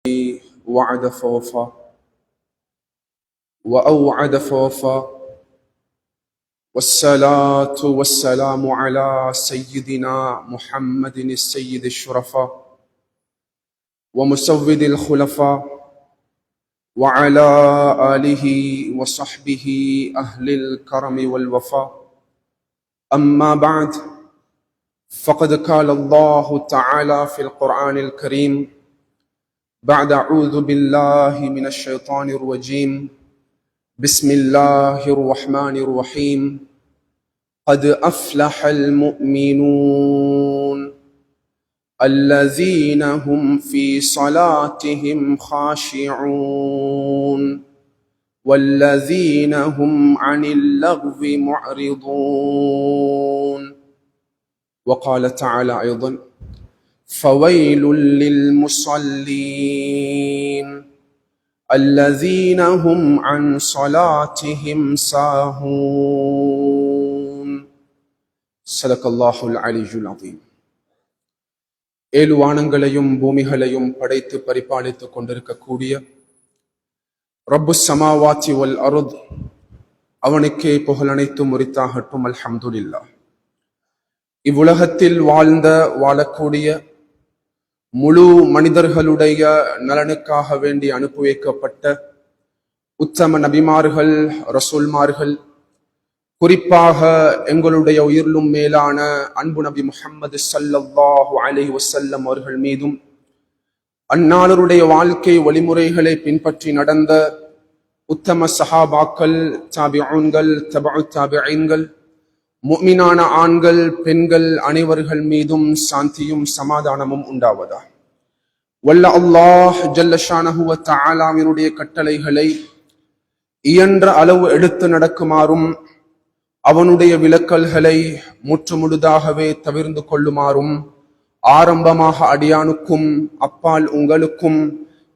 وعد فوفى وأوعد فوفى والصلاة والسلام على سيدنا محمد السيد الشرفاء ومسود الخلفاء وعلى آله وصحبه أهل الكرم والوفاء. أما بعد، فقد قال الله تعالى في القرآن الكريم بعد أعوذ بالله من الشيطان الرجيم بسم الله الرحمن الرحيم قد أفلح المؤمنون الذين هم في صلاتهم خاشعون والذين هم عن اللغو معرضون. وقال تعالى أيضا فويل للمصلين الذين هم عن صلاتهم ساهون. صدق الله العلي العظيم. ஏழு வானங்களையும் பூமிகளையும் படைத்து பரிபாலித்துக் கொண்டிருக்கக்கூடிய ரப்பு ஸமாவாத்தி வல் அர்த், அவனுக்கே புகழ் அனைத்தும் உரித்தாகட்டும். அல்ஹம்துலில்லாஹ். இவ்வுலகத்தில் வாழக்கூடிய முழு மனிதர்களுடைய நலனுக்காக வேண்டி அனுப்பி வைக்கப்பட்ட உத்தம நபிமார்கள், ரசூல்மார்கள், குறிப்பாக எங்களுடைய உயிரிலும் மேலான அன்பு நபி முஹம்மது ஸல்லல்லாஹு அலைஹி வஸல்லம் அவர்கள் மீதும், அந்நாளருடைய வாழ்க்கை வழிமுறைகளை பின்பற்றி நடந்த உத்தம சஹாபாக்கள், தாபிஊன்கள், தபஉ தாபிஈன்கள், முஃமினான ஆண்கள் பெண்கள் அனைவர்கள் மீதும் சாந்தியும் சமாதானமும் உண்டாவதா. வல்ல அல்லாஹ் ஜல்ல ஷானஹு வ தஆலாவினுடைய கட்டளைகளை இயன்ற அளவு எடுத்து நடக்குமாறும், அவனுடைய விலக்கல்களை முற்றுமுழுதாகவே தவிர்ந்து கொள்ளுமாறும் ஆரம்பமாக அடியானுக்கும் அப்பால் உங்களுக்கும்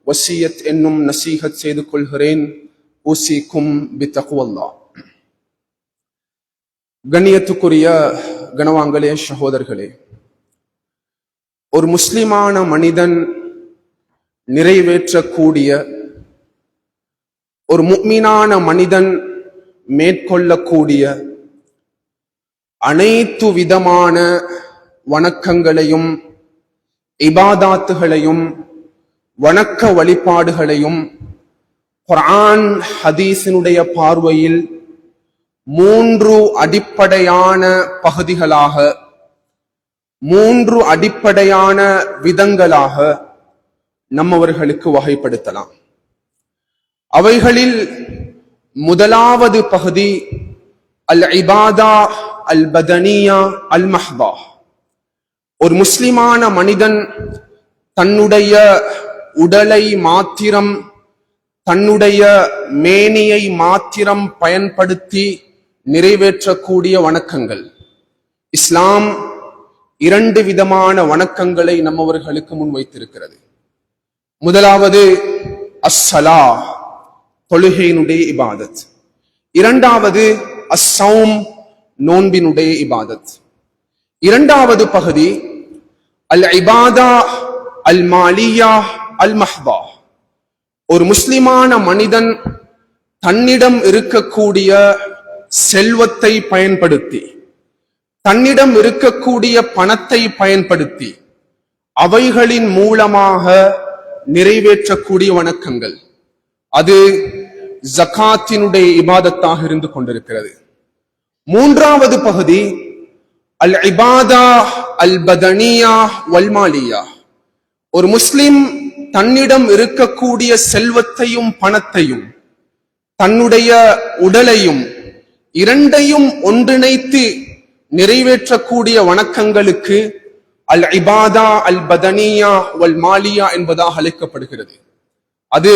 வசியத் என்னும் நசீஹத் செய்து கொள்கிறேன். ஊசிக்கும் பித்தக்வல்லாஹ். கண்ணியத்துக்குரிய கனவான்களே, சகோதரர்களே, ஒரு முஸ்லிமான மனிதன் நிறைவேற்றக்கூடிய, ஒரு முஃமினான மனிதன் மேற்கொள்ளக்கூடிய அனைத்து விதமான வணக்கங்களையும் இபாதாத்துகளையும் வணக்க வழிபாடுகளையும் குர்ஆன் ஹதீஸினுடைய பார்வையில் மூன்று அடிப்படையான பகுதிகளாக, மூன்று அடிப்படையான விதங்களாக நம்மவர்களுக்கு வகைப்படுத்தலாம். அவைகளில் முதலாவது பகுதி அல் இபாதா அல் பதனியா அல் மஹ்பா. ஒரு முஸ்லிமான மனிதன் தன்னுடைய உடலை மாத்திரம், தன்னுடைய மேனியை மாத்திரம் பயன்படுத்தி நிறைவேற்றக்கூடிய வணக்கங்கள். இஸ்லாம் இரண்டு விதமான வணக்கங்களை நம்மவர்களுக்கு முன்வைத்திருக்கிறது. முதலாவது அஸ்ஸலா, தொழுகையினுடைய இபாதத். இரண்டாவது அஸ்ஸௌம், நோன்பினுடைய இபாதத். இரண்டாவது பகுதி அல் இபாதா அல் மாலியா அல் மஹ்பா. ஒரு முஸ்லிமான மனிதன் தன்னிடம் இருக்கக்கூடிய செல்வத்தை பயன்படுத்தி, தன்னிடம் இருக்கக்கூடிய பணத்தை பயன்படுத்தி அவைகளின் மூலமாக நிறைவேற்றக்கூடிய வணக்கங்கள். அது ஜகாத்தினுடைய இபாதத்தாக இருந்து கொண்டிருக்கிறது. மூன்றாவது பகுதி அல் இபாதா அல் பதனியா வல் மாலியா. ஒரு முஸ்லிம் தன்னிடம் இருக்கக்கூடிய செல்வத்தையும் பணத்தையும், தன்னுடைய உடலையும், இரண்டையும் ஒன்றிணைத்து நிறைவேற்றக்கூடிய வணக்கங்களுக்கு அல் இபாதா அல் பதனியா வல் மாலியா என்பதாக அழைக்கப்படுகிறது. அது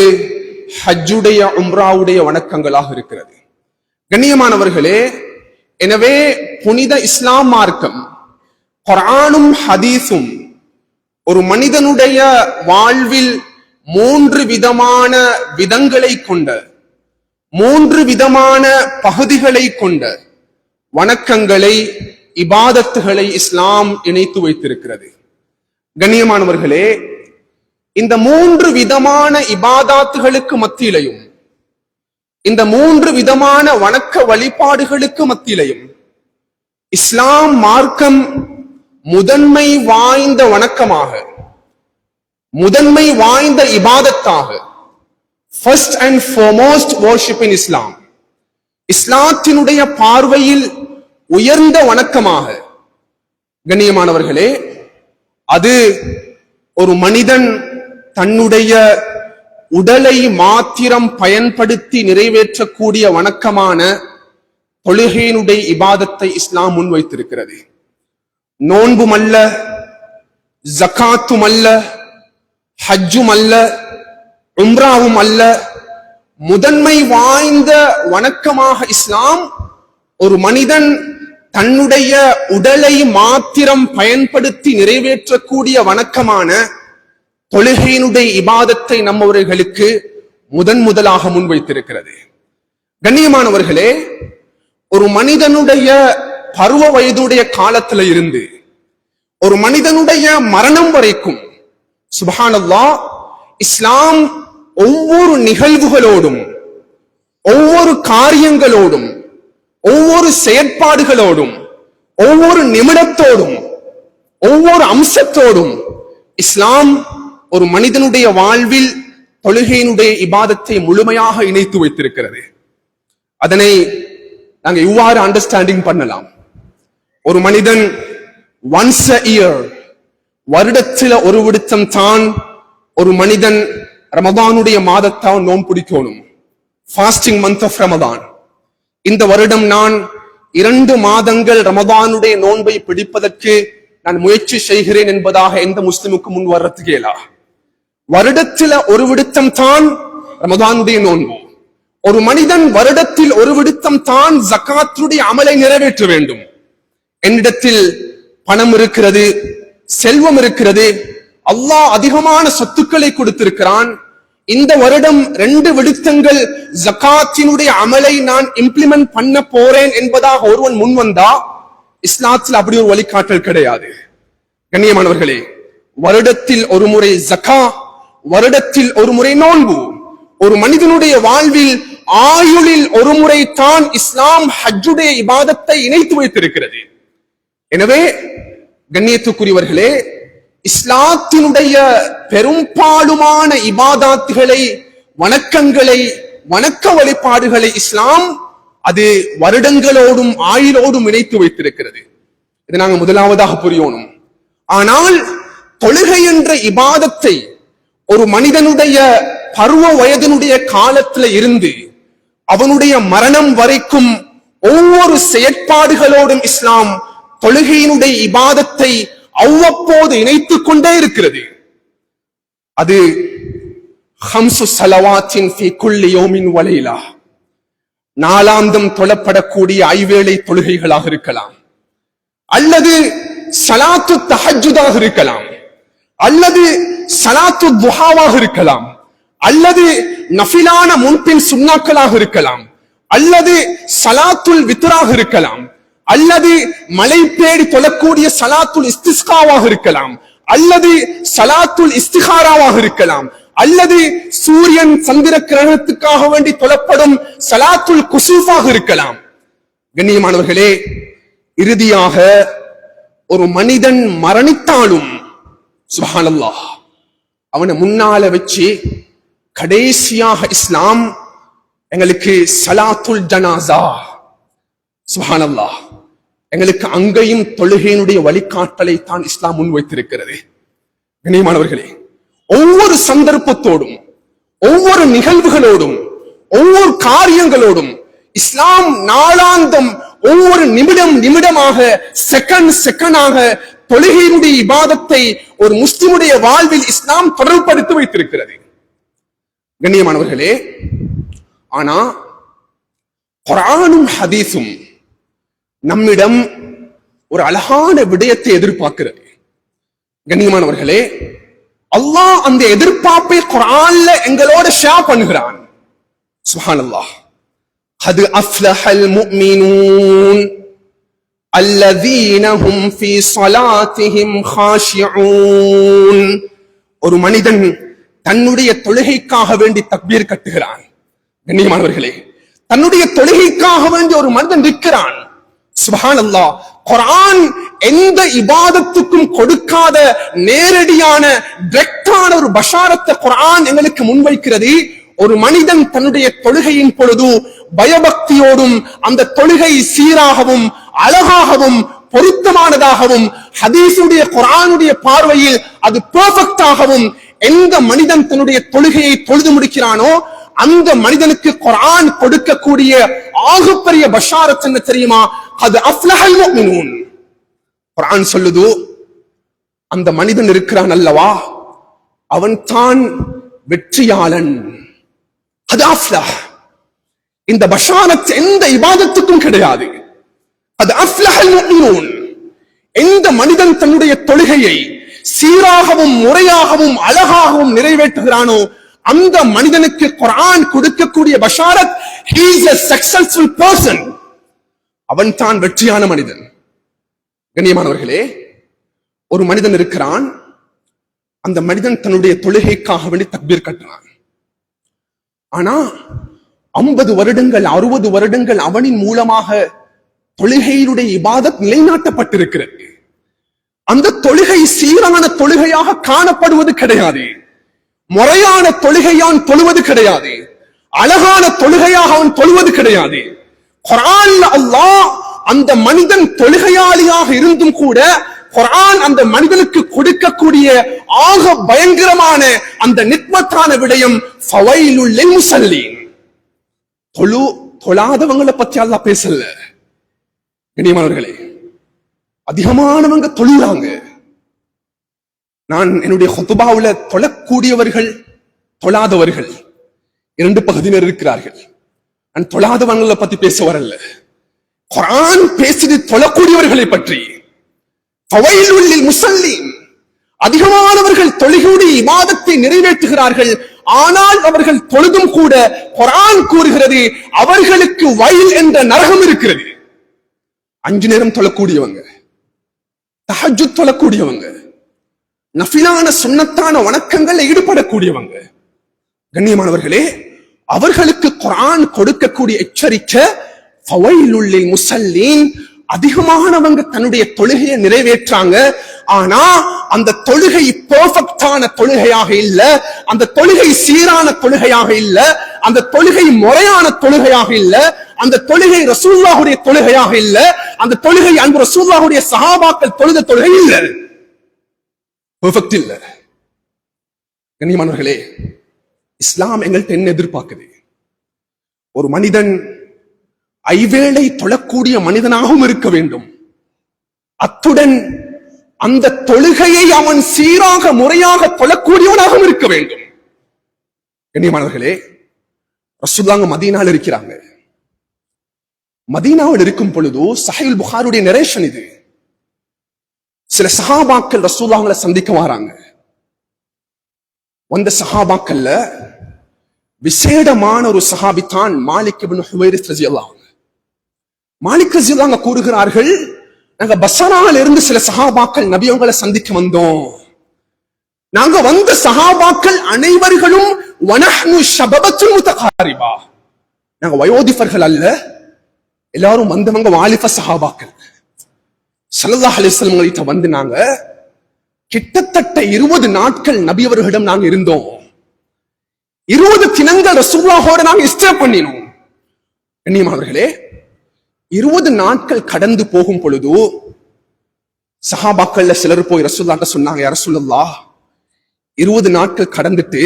ஹஜ்ஜுடைய, உம்ராவுடைய வணக்கங்களாக இருக்கிறது. கண்ணியமானவர்களே, எனவே புனித இஸ்லாம் மார்க்கம், குர்ஆனும் ஹதீஸும் ஒரு மனிதனுடைய வாழ்வில் மூன்று விதமான விதங்களை கொண்ட, மூன்று விதமான பகுதிகளை கொண்ட வணக்கங்களை, இபாதத்துகளை இஸ்லாம் இணைத்து வைத்திருக்கிறது. கண்ணியமானவர்களே, இந்த மூன்று விதமான இபாதாத்துகளுக்கு மத்தியிலையும், இந்த மூன்று விதமான வணக்க வழிபாடுகளுக்கு மத்தியிலையும் இஸ்லாம் மார்க்கம் முதன்மை வாய்ந்த வணக்கமாக, முதன்மை வாய்ந்த இபாதத்தாக, ஃபர்ஸ்ட் அண்ட் ஃபார்மோஸ்ட் வர்ஷிப் இன் இஸ்லாம், இஸ்லாத்தினுடைய பார்வையில் உயர்ந்த வணக்கமாக, கண்ணியமானவர்களே, அது ஒரு மனிதன் தன்னுடைய உடலை மாத்திரம் பயன்படுத்தி நிறைவேற்றக்கூடிய வணக்கமான தொழுகையினுடைய இபாதத்தை இஸ்லாம் முன்வைத்திருக்கிறது. நோன்பும் அல்ல, ஜகாத்தும் அல்ல, ஹஜ்ஜும் அல்ல, உம்ராவும் அல்ல, முதன்மை வாய்ந்த வணக்கமாக இஸ்லாம் ஒரு மனிதன் தன்னுடைய உடலை மாத்திரம் பயன்படுத்தி நிறைவேற்றக்கூடிய வணக்கமான தொழுகையினுடைய இபாதத்தை நம்மவர்களுக்கு முதலாக முன்வைத்திருக்கிறது. கண்ணியமானவர்களே, ஒரு மனிதனுடைய பருவ வயதுடைய காலத்துல இருந்து ஒரு மனிதனுடைய மரணம் வரைக்கும் சுப்ஹானல்லாஹ், இஸ்லாம் ஒவ்வொரு நிகழ்வுகளோடும், ஒவ்வொரு காரியங்களோடும், ஒவ்வொரு செயற்பாடுகளோடும், ஒவ்வொரு நிமிடத்தோடும், ஒவ்வொரு அம்சத்தோடும் இஸ்லாம் ஒரு மனிதனுடைய வாழ்வில் தொழுகையினுடைய இபாதத்தை முழுமையாக இணைத்து வைத்திருக்கிறது. அதனை நாங்க இவ்வாறு அண்டர்ஸ்டாண்டிங் பண்ணலாம். ஒரு மனிதன் ஒன்ஸ் a year, வருடத்தில் ஒரு விடுத்தம் தான் ஒரு மனிதன் ரமதானுடைய மாதத்தான் நோன்பு பிடிக்கணும், ஃபாஸ்டிங் மந்த் ஆஃப் ரமதான். இந்த வருடம் நான் 2 மாதங்கள் ரமதானுடைய நோன்பை பிடிப்பதற்கு நான் முயற்சி செய்கிறேன் என்பதாக எந்த முஸ்லிமுக்கு முன் வர்றதுக்கு இயலா. வருடத்தில் ஒரு விடுத்தம் தான் ரமதானுடைய நோன்பு. ஒரு மனிதன் வருடத்தில் ஒரு விடுத்தம் தான் ஜகாத்துடைய அமலை நிறைவேற்ற வேண்டும். என்னிடத்தில் பணம் இருக்கிறது, செல்வம் இருக்கிறது, அல்லாஹ் அதிகமான சொத்துக்களை கொடுத்திருக்கிறான், இந்த வருடம் 2 விடுத்தங்கள் ஜகாத்தினுடைய அமலை நான் இம்ப்ளிமெண்ட் பண்ண போறேன் என்பதாக ஒருவன் முன் வந்தா, இஸ்லாத்தில் அப்படி ஒரு வழிகாட்டல் கிடையாது. கண்ணியமானவர்களே, வருடத்தில் ஒரு முறை ஜகா, வருடத்தில் ஒரு முறை நோன்பு, ஒரு மனிதனுடைய வாழ்வில் ஆயுளில் ஒரு முறை தான் இஸ்லாம் ஹஜ்ஜுடைய இபாதத்தை இணைத்து வைத்திருக்கிறது. எனவே கண்ணியத்துக்குரியவர்களே, இஸ்லாத்தினுடைய பெரும்பாலுமான இபாதாத்துகளை, வணக்கங்களை, வணக்க வழிபாடுகளை இஸ்லாம் அது வருடங்களோடும் ஆயுளோடும் இணைத்து வைத்திருக்கிறது. இதை நாங்க முதலாவதாக புரியணும். ஆனால் தொழுகை என்ற இபாதத்தை ஒரு மனிதனுடைய பருவ வயதினுடைய காலத்துல இருந்து அவனுடைய மரணம் வரைக்கும் ஒவ்வொரு செயற்பாடுகளோடும் இஸ்லாம் தொழுகையினுடைய இபாதத்தை அவ்வப்போது இணைத்துக் கொண்டே இருக்கிறது. அது ஹம்சு ஸலவாத்தின் ஃபீ குல்லி யௌமின் வ லைலா, நாளாந்தம் தொழப்படக்கூடிய 5 வேளை தொழுகைகளாக இருக்கலாம், அல்லது ஸலாத்து தஹஜ்ஜுதாக இருக்கலாம், அல்லது ஸலாத்து துஹாவாக இருக்கலாம், அல்லது நஃபிலான முன்பின் சுன்னாக்களாக இருக்கலாம், அல்லது ஸலாத்துல் வித்ராக இருக்கலாம், அல்லது மலை பேடி தொழக்கூடிய ஸலாத்துல் இஸ்திஸ்காவாக இருக்கலாம், அல்லது ஸலாத்துல் இஸ்திகாராவாக இருக்கலாம், அல்லது சூரியன் சந்திர கிரகணத்துக்காக வேண்டி தொழப்படும் ஸலாத்துல் குசூஃபாக இருக்கலாம். கண்ணியமானவர்களே, இறுதியாக ஒரு மனிதன் மரணித்தாலும் சுப்ஹானல்லாஹ், அவனை முன்னால வச்சு கடைசியாக இஸ்லாம் எங்களுக்கு ஸலாத்துல் ஜனாஸா, சுப்ஹானல்லாஹ், எங்களுக்கு அங்கேயும் தொழுகையினுடைய வழிகாட்டலை தான் இஸ்லாம் முன்வைத்திருக்கிறது. கண்ணியமானவர்களே, ஒவ்வொரு சந்தர்ப்பத்தோடும், ஒவ்வொரு நிகழ்வுகளோடும், ஒவ்வொரு காரியங்களோடும் இஸ்லாம் நாளாந்தம் ஒவ்வொரு நிமிடமாக, செகண்டாக தொழுகையினுடைய இபாதத்தை ஒரு முஸ்லிமுடைய வாழ்வில் இஸ்லாம் தொடர்படுத்தி வைத்திருக்கிறது. கண்ணியமானவர்களே, ஆனா குர்ஆனும் ஹதீஸும் நம்மிடம் ஒரு அழகான விடயத்தை எதிர்பார்க்கிறது. கண்ணியமானவர்களே, அல்லாஹ் அந்த எதிர்பார்ப்பை குர்ஆன்ல எங்களோட ஷேர் பண்ணுகிறான். சுப்ஹானல்லாஹ், கத் அஃப்லஹல் முஃமினூன் அல்லதீன ஹும் ஃபீ ஸலாத்திஹிம் காஷிஊன். ஒரு மனிதன் தன்னுடைய தொழுகைக்காக வேண்டி தக்பீர் கட்டுகிறான். கண்ணியமானவர்களே, தன்னுடைய தொழுகைக்காக வேண்டி ஒரு மனிதன் நிற்கிறான். சுப்ஹானல்லாஹ், குர்ஆன் எந்த இபாதத்துக்கும் கொடுக்காத நேரடியான டைரக்டான ஒரு பஷாரத்தை குர்ஆன் எங்களுக்கு முன்வைக்கிறது. ஒரு மனிதன் தன்னுடைய தொழுகையின் பொழுது பயபக்தியோடும் அந்த தொழுகை சீராகவும் அழகாகவும் பொருத்தமானதாகவும் ஹதீஸுடைய குர்ஆனுடைய பார்வையில் அது பெர்ஃபெக்ட்டாகவும் எந்த மனிதன் தன்னுடைய தொழுகையை தொழுது முடிக்கிறானோ அந்த மனிதனுக்கு குர்ஆன் கொடுக்கக்கூடிய ஆகப்பெரிய பஷாரத் என்ன தெரியுமா? அது அஃப்லஹல் முஃமினூன். குர்ஆன் சொல்லுது, அந்த மனிதன் இருக்கிறான் அல்லவா, அவன் தான் வெற்றியாளன். அது அஃப்லஹ். இந்த பஷாரத் எந்த இபாதத்துக்கும் கிடையாது. அது அஃப்லஹல் முஃமினூன். எந்த மனிதன் தன்னுடைய தொழுகையை சீராகவும் முறையாகவும் அழகாகவும் நிறைவேற்றுகிறானோ அந்த மனிதனுக்கு குர்ஆன் கொடுக்கக்கூடிய Basharat, he is a successful person. அவன் தான் வெற்றியான மனிதன். கண்ணியமானவர்களே, ஒரு மனிதன் இருக்கிறான், அந்த மனிதன் தன்னுடைய தொழுகைக்காக வேண்டி தக்பீர் கட்டுறான். ஆனா 50 வருடங்கள் 60 வருடங்கள் அவனின் மூலமாக தொழுகையினுடைய இபாதத் நிலைநாட்டப்பட்டிருக்கிறது. அந்த தொழுகை சீரான தொழுகையாக காணப்படுவது கிடையாது. முறையான தொழுகையான் தொழுவது கிடையாது. அழகான தொழுகையாக அவன் தொழுவது கிடையாது. குர்ஆன்ல அல்லாஹ் அந்த மனிதன் தொழுகையாளியாக இருந்தும் கூட குர்ஆன் அந்த மனிதனுக்கு கொடுக்கக்கூடிய ஆக பயங்கரமான அந்த நிக்மத்தான விடயம் ஃபவைலுல் லில் முஸல்லீன். தொழாதவங்களை பத்தி அல்லாஹ் பேசல. கண்ணியமானவர்களே, அதிகமானவங்க தொழுறாங்க. நான் என்னுடைய ஹுத்பாவுல தொழக்கூடியவர்கள் தொழாதவர்கள் 2 பகுதியினர் இருக்கிறார்கள். நான் தொழாதவங்களை பத்தி பேச வரல. குர்ஆன் பேசுது தொழக்கூடியவர்களை பற்றி. ஃபவைலுல் லில் முஸல்லீன். அதிகமானவர்கள் தொழுகையுடைய இபாதத்தை நிறைவேற்றுகிறார்கள். ஆனால் அவர்கள் தொழுதும் கூட குர்ஆன் கூறுகிறது அவர்களுக்கு வயல் என்ற நரகம் இருக்கிறது. 5 நேரம் தொழக்கூடியவங்க, தஹஜ்ஜுத் தொழக்கூடியவங்க, நஃபிலான சுன்னத்தான வணக்கங்கள் ஈடுபடக்கூடியவங்க, கண்ணியமானவர்களே, அவர்களுக்கு குர்ஆன் கொடுக்கக்கூடிய எச்சரிக்கை ஃபவைலுல் லில் முஸல்லீன். அதிகமானவங்க தன்னுடைய தொழுகையை நிறைவேற்றாங்க. ஆனா அந்த தொழுகை பெர்ஃபெக்ட்டான தொழுகையாக இல்ல, அந்த தொழுகை சீரான தொழுகையாக இல்ல, அந்த தொழுகை முறையான தொழுகையாக இல்ல, அந்த தொழுகை ரசூலுல்லாஹுடைய தொழுகையாக இல்ல, அந்த தொழுகை அன்பு ரசூலுல்லாஹுடைய சஹாபாக்கள் தொழுத தொழுகை இல்ல, பெர்ஃபெக்ட் இல்ல. கண்ணியமானவர்களே, இஸ்லாம் எங்கள்கிட்ட என்ன எதிர்பார்க்குது? ஒரு மனிதன் ஐவேளை தொழக்கூடிய மனிதனாகவும் இருக்க வேண்டும். அத்துடன் அந்த தொழுகையை அவன் சீராக முறையாக தொழக்கூடியவனாகவும் இருக்க வேண்டும். கண்ணியமானவர்களே, ரசூலுல்லாஹ் மதீனாவில் இருக்கிறாங்க. மதீனாவில் இருக்கும் பொழுது சஹீஹுல் புகாரியுடைய நரேஷன் இது. சில சஹாபாக்கள் ரசூலுல்லாஹ்வை சந்திக்க வராங்க. வந்த சஹாபாக்கள்ல விசேடமான ஒரு சஹாபி தான் மாலிக் இப்னு ஹுவைரிஸ் ரலியல்லாஹு அன்ஹு. மாலிக் ரலியல்லாஹு கூறுகிறார்கள், நாங்க பஸ்ரால இருந்து சில சஹாபாக்கள் நபி அவங்களை சந்திக்க வந்தோம். நாங்க வந்த சஹாபாக்கள் அனைவர்களும் வனஹ்னு ஷபபத்துல் முதகாரிபா. நாங்க வயோதிபர்கள் அல்ல, எல்லாரும் வந்தவங்க வாலிப சஹாபாக்கள். ஸல்லல்லாஹு அலைஹி வஸல்லம் கிட்ட வந்து நாங்க கிட்டத்தட்ட 20 நாட்கள் நபி அவர்களிடம் நாங்க இருந்தோம். 20 தினங்கள் ரசூலுல்லாஹோட நாங்க ஸ்டே பண்ணினோம். கண்ணியமானவர்களே, 20 நாட்கள் கடந்து போகும் பொழுது சஹாபாக்கள்ல சிலர் போய் ரசூலுல்லாஹ்ட்ட சொன்னாங்க, யா ரசூலுல்லாஹ், 20 நாட்கள் கடந்துட்டு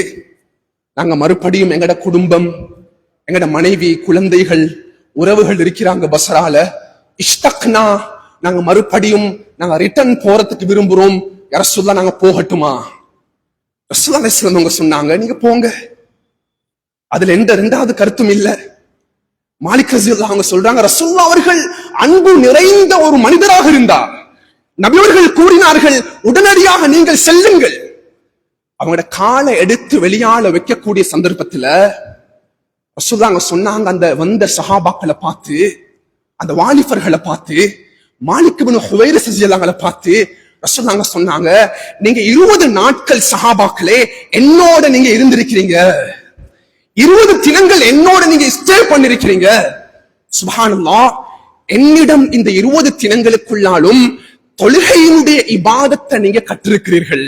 நாங்க மறுபடியும் எங்கட குடும்பம், எங்கட மனைவி, குழந்தைகள், உறவுகள் இருக்கிறாங்க பஸ்ரால. இஷ்தக்னா, நாங்க மறுபடியும் நாங்க ரிட்டர்ன் போறதுக்கு விரும்புறோம். யா ரசூலுல்லாஹ், நாங்க போகட்டுமா? ரசூலுல்லாஹ் அலைஹி வஸல்லம் அவங்க சொன்னாங்க, நீங்க போங்க, அதுல எந்த 2வது கருத்தும் இல்ல. மாலிக் ரலியல்லாஹு அவங்க சொல்றாங்க, ரசூலுல்லாஹ் அவர்கள் அன்பு நிறைந்த ஒரு மனிதராக இருந்தார். நபி அவர்கள் கூறினார்கள், உடனடியாக நீங்கள் செல்லுங்கள். அவங்களோட காலை எடுத்து வெளியால வைக்கக்கூடிய சந்தர்ப்பத்துல ரசூலுல்லாஹ் சொன்னாங்க, அந்த வந்த சஹாபாக்களை பார்த்து, அந்த வாலிபர்களை பார்த்து, மாலிக் இப்னு ஹுவைரிஸ் ரலியல்லாஹு அன்ஹு பார்த்து, ரசூலுல்லாஹ் சொன்னாங்க, நீங்க 20 நாட்கள் சஹாபாக்களே என்னோட நீங்க இருந்திருக்கிறீங்க, 20 தினங்கள் என்னோட நீங்க ஸ்டே பண்ணிருக்கிறீங்க. சுப்ஹானல்லாஹ், என்னிடம் இந்த 20 தினங்களுக்குள்ளாலும் தொழுகையினுடைய இபாதத்தை நீங்க கற்றிருக்கிறீர்கள்,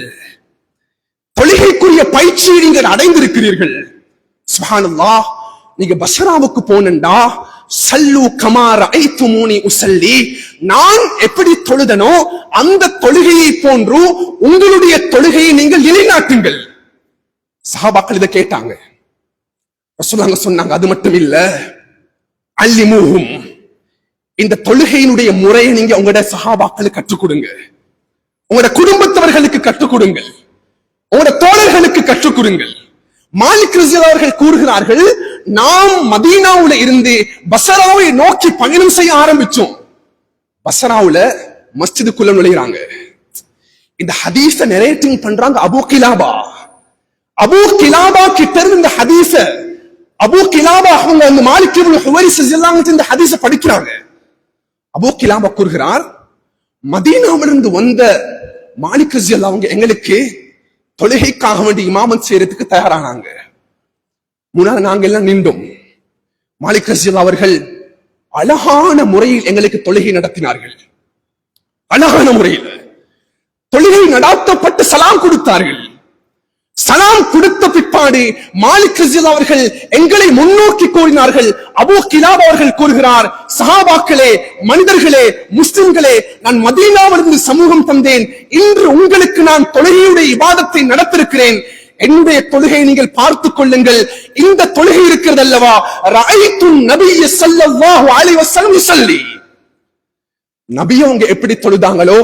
தொழுகைக்குரிய பயிற்சியை நீங்கள் அடைந்திருக்கிறீர்கள். சுப்ஹானல்லாஹ், நீங்க பஸ்ராவுக்கு போனண்டா சல்லு கமா ரஅய்துமூனி உஸல்லி, நான் எப்படி தொழுதனோ அந்த தொழுகையை போன்று உங்களுடைய தொழுகையை நீங்கள் நிலைநாட்டுங்கள். சஹாபாக்கள் இதை கேட்டாங்க. ரசூலுல்லாஹ் சொன்னாங்க, அது மட்டும் இல்ல, அல்லிமூஹும், இந்த தொழுகையினுடைய முறையை நீங்க உங்களோட சஹாபாக்களுக்கு கற்றுக் கொடுங்க, உங்களோட குடும்பத்தவர்களுக்கு கற்றுக் கொடுங்கள், உங்களோட தோழர்களுக்கு கற்றுக் கொடுங்கள். மாலிக் ரலியல்லாஹு அவர்கள் கூறுகிறார்கள், நாம் மதீனாவுல இருந்து பஸ்ராவை நோக்கி பயணம் செய்ய ஆரம்பிச்சோம். பஸ்ராவுல மஸ்ஜிதுக்குள்ள நுழைகிறாங்க. இந்த ஹதீஸ நரேட்டிங் பண்றாங்க அபூ கிலாபா. அபூ கிலாபா கிட்ட இருந்து இந்த ஹதீஸ அபூ கிலாபா அவங்க அந்த மாலிக் இப்னு ஹுவைரிஸ் ரலியல்லாஹு அன்ஹு இந்த ஹதீஸ படிக்கிறாங்க. அபூ கிலாபா கூறுகிறார், மதீனாவிலிருந்து வந்த மாலிக் ரலியல்லாஹு அவங்க எங்களுக்கு தொழுகைக்காக வேண்டி இமாமத் செய்யறதுக்கு தயாரானாங்க. முன்னால் நாங்க எல்லாம் நின்றோம். மாலிக் ரலியல்லாஹு அவர்கள் அழகான முறையில் எங்களுக்கு தொழுகை நடத்தினார்கள். அழகான முறையில் தொழுகை நடாத்தப்பட்டு சலாம் கொடுத்தார்கள். சலாம் கொடுத்த பிற்பாடு மாலிக் ரலியல்லாஹு அவர்கள் எங்களை முன்னோக்கி கூறினார்கள். அபூ கிலாபா அவர்கள் கூறுகிறார், சஹாபாக்களே, மனிதர்களே, முஸ்லிம்களே, நான் மதீனாவிலிருந்து சமூகம் தந்தேன். இன்று உங்களுக்கு நான் தொழுகையுடைய இபாதத்தை நடத்திருக்கிறேன். என்னுடைய தொழுகை நீங்கள் பார்த்துக் கொள்ளுங்கள். இந்த தொழுகை இருக்கிறது அல்லவா, ரஅய்து நபிய ஸல்லல்லாஹு அலைஹி வஸல்லம் யுஸல்லி, நபி அவங்க எப்படி தொழுதாங்களோ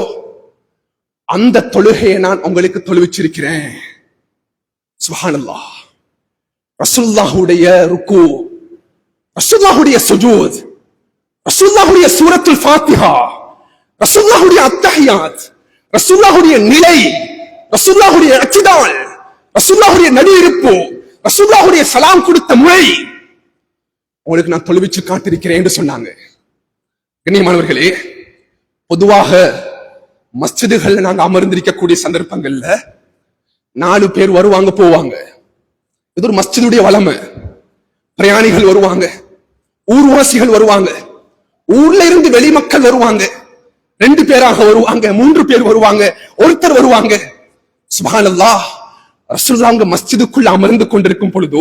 அந்த தொழுகையை நான் உங்களுக்கு தொழுவிச்சிருக்கிறேன். சுப்ஹானல்லாஹ். ரசூலுல்லாஹுடைய ருக்கு, ரசூலுல்லாஹுடைய சுஜூத், ரசூலுல்லாஹுடைய சூரத்துல் ஃபாத்திஹா, ரசூலுல்லாஹுடைய அத்தஹியாத், ரசூலுல்லாஹுடைய நிலை, ரசூலுல்லாஹுடைய இக்திதால், ரசூலுல்லாஹுடைய நடியிருப்பு, ரசூலுல்லாஹுடைய சலாம் கொடுத்த முறை உங்களுக்கு நான் தொழுவிச்சு காட்டிருக்கிறேன் என்று சொன்னாங்க. கண்ணியமானவர்களே, பொதுவாக மஸ்ஜிதுகள்ல நாங்க அமர்ந்திருக்கக்கூடிய சந்தர்ப்பங்கள்ல 4 பேர் வருவாங்க போவாங்க. இது ஒரு மஸ்ஜிதுடைய வளமை. பிரயாணிகள் வருவாங்க, ஊர்வாசிகள் வருவாங்க, ஊர்ல இருந்து வெளி மக்கள் வருவாங்க, 2 பேராக வருவாங்க, 3 பேர் வருவாங்க, ஒருத்தர் வருவாங்க. சுப்ஹானல்லாஹ், ரசூலுல்லாஹ் மஸ்ஜிதுக்குள்ள அமர்ந்து கொண்டிருக்கும் பொழுது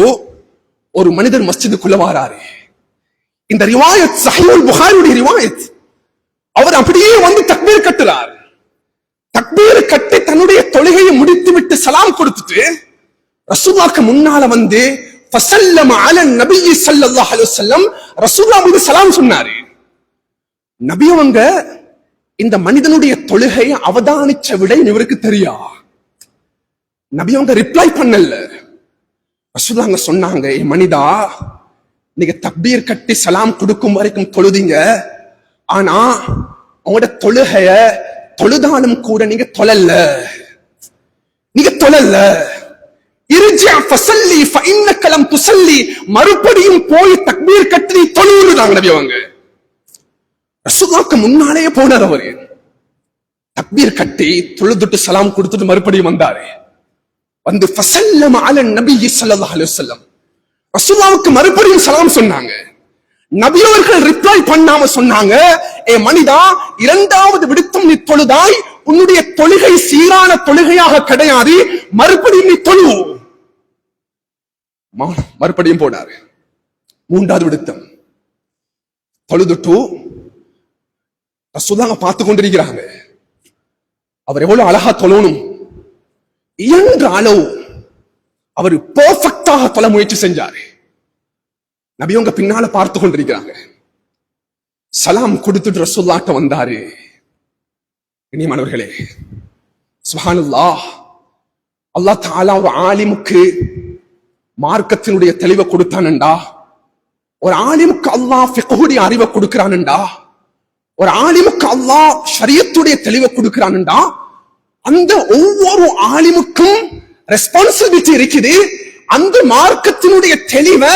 ஒரு மனிதர் மஸ்ஜிதுக்குள்ள வாராரு. இந்த ரிவாயத் சஹீஹுல் புகாரியுடைய ரிவாயத். அவர் அப்படியே வந்து தக்பீர் கட்டுறார். தக்பீர் கட்டி தன்னுடைய தொழுகையை முடித்து விட்டு சலாம் கொடுத்துட்டு ரசூலுல்லாஹ்க்கு முன்னால வந்து ஃபஸல்லம அலன் நபி ஸல்லல்லாஹு அலைஹி வஸல்லம், ரசூலுல்லாஹ் மீது சலாம் சொன்னாரு. நபி அவங்க இந்த மனிதனுடைய தொழுகையை அவதானிச்ச விடை இவருக்கு தெரியா. நபி அவங்க ரிப்ளை பண்ணல. ரசூலுல்லாஹ் சொன்னாங்க, ஏ மனிதா, நீங்க தக்பீர் கட்டி சலாம் கொடுக்கும் வரைக்கும் தொழுதீங்க, ஆனா உங்களோட தொழுகைய தொழுதாலும் கூட நீங்க தொழல, நீங்க தொழல. இர்ஜி ஃபஸல்லி ஃபஇன்னக லம் துஸல்லி, மறுபடியும் போய் தக்பீர் கட்டி தொழுறாங்க நபி அவங்க. ரசூலுல்லாஹ்க்கு முன்னாலே போனார் அவரு. தக்பீர் கட்டி தொழுதுட்டு சலாம் கொடுத்துட்டு மறுபடியும் வந்தாரு. வந்து ஃபஸல்லம அலன் நபி ஸல்லல்லாஹு அலைஹி வஸல்லம், ரசூலுல்லாஹ்வுக்கு மறுபடியும் சலாம் சொன்னாங்க. நபி அவர்கள் ரிப்ளை பண்ணாம சொன்னாங்க, ஏ மனிதா, 2வது விடுத்தம் நீ தொழுதாய், உன்னுடைய தொழுகை சீரான தொழுகையாக கிடையாது, மறுபடியும் நீ தொழு. மறுபடியும் போனாரு. 3வது விடுத்தம் தொழுதுட்டு ரசூலுல்லாஹ் பார்த்து கொண்டிருக்கிறாங்க. அவர் எவ்வளவு அழகா தொழணும் என்ற அளவு அவர் பெர்ஃபெக்ட்டாக தொழ முயற்சி செஞ்சாரு. நபி அவங்க பின்னால பார்த்து கொண்டிருக்கிறாங்க. சலாம் கொடுத்துட்டு ரசூலுல்லாஹ்ட்ட வந்தாரு. கண்ணியமானவர்களே, சுப்ஹானல்லாஹ், அல்லாஹ் தஆலா ஒரு ஆலிமுக்கு மார்க்கத்தினுடைய தெளிவை கொடுத்தானண்டா, ஒரு ஆலிமுக்கு அல்லாஹ் ஃபிக்ஹுடைய அறிவை கொடுக்கிறானண்டா, ஒரு ஆலிமுக்கு அல்லாஹ் ஷரியத்துடைய தெளிவை கொடுக்கிறானண்டா, அந்த ஒவ்வொரு ஆலிமுக்கும் ரெஸ்பான்சிபிலிட்டி இருக்குது. அந்த மார்க்கத்தினுடைய தெளிவை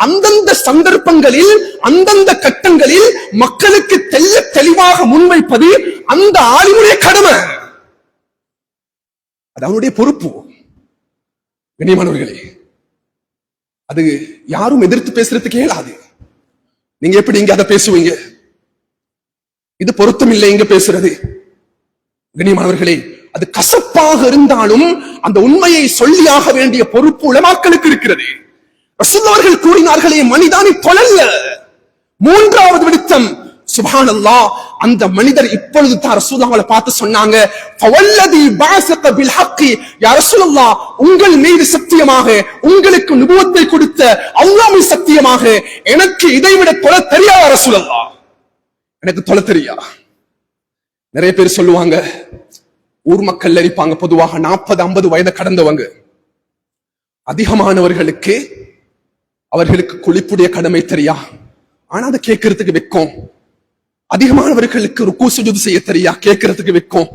அந்தந்த சந்தர்ப்பங்களில் அந்தந்த கட்டங்களில் மக்களுக்கு தெளிவாக முன்வைப்பது அந்த ஆலிமுடைய கடமை. அது அவனுடைய பொறுப்பு. கண்ணியமானவர்களே, அது யாரும் எதிர்த்து பேசுறதுக்கு இயலாது. நீங்க எப்படி இங்க அதை பேசுவீங்க? இது பொருத்தம் இல்லை இங்க பேசுறது. கண்ணியமானவர்களே, அது கசப்பாக இருந்தாலும் அந்த உண்மையை சொல்லியாக வேண்டிய பொறுப்பு உலமாக்களுக்கு இருக்கிறது. ரசூல் அவர்கள் கூறினார்களே, மனிதானி தொழல்ல. மூன்றாவது விடுத்தம், சுப்ஹானல்லாஹ், அந்த மனிதர் இப்பொழுது தான் ரசூலுல்லாஹ்வை பார்த்து சொன்னாங்க, ஃபவல்லதி பஅஸக பில் ஹக்கி, யா ரசூலுல்லாஹ், உங்கள் மீது சத்தியமாக, உங்களுக்கு நுபுவத்தை கொடுத்த அல்லாஹ் மீது சத்தியமாக, எனக்கு இதைவிட தொழ தெரியா ரசூலுல்லாஹ், எனக்கு தொழ தெரியா. நிறைய பேர் சொல்லுவாங்க, ஊர் மக்கள் இருப்பாங்க பொதுவாக 40-50 வயதை கடந்தவங்க, அதிகமானவர்களுக்கு அவர்களுக்கு குளிப்புடைய கடமை தெரியா, ஆனா அதை கேட்கறதுக்கு வெக்கம். அதிகமானவர்களுக்கு ருக்கு சுஜூத் செய்ய தெரியா, கேட்கறதுக்கு வெக்கம்.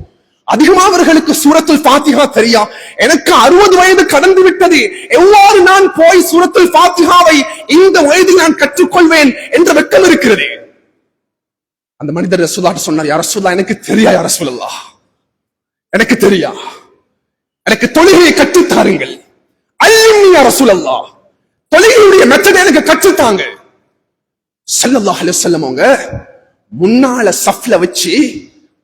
அதிகமானவர்களுக்கு சூரத்துல் ஃபாத்திஹா தெரியா, எனக்கு 60 வயது கடந்து விட்டது, எவ்வாறு நான் போய் சூரத்துல் ஃபாத்திஹாவை இந்த வயதில் நான் கற்றுக்கொள்வேன் என்ற வெக்கம் இருக்கிறது. அந்த மனிதர் ரசூலுல்லாஹ் சொன்னார், யா ரசூலுல்லாஹ், எனக்கு தெரியா யா ரசூலுல்லாஹ், எனக்கு தெரியா, எனக்கு தொழுகையை கற்றுத்தாருங்கள். அல்லிம்னி யா ரசூலுல்லாஹ், தொழுகையுடைய மெத்தட் எனக்கு கற்றுத்தாங்க. ஸல்லல்லாஹு அலைஹி வஸல்லம் அவங்க முன்னால சஃப்ல வச்சு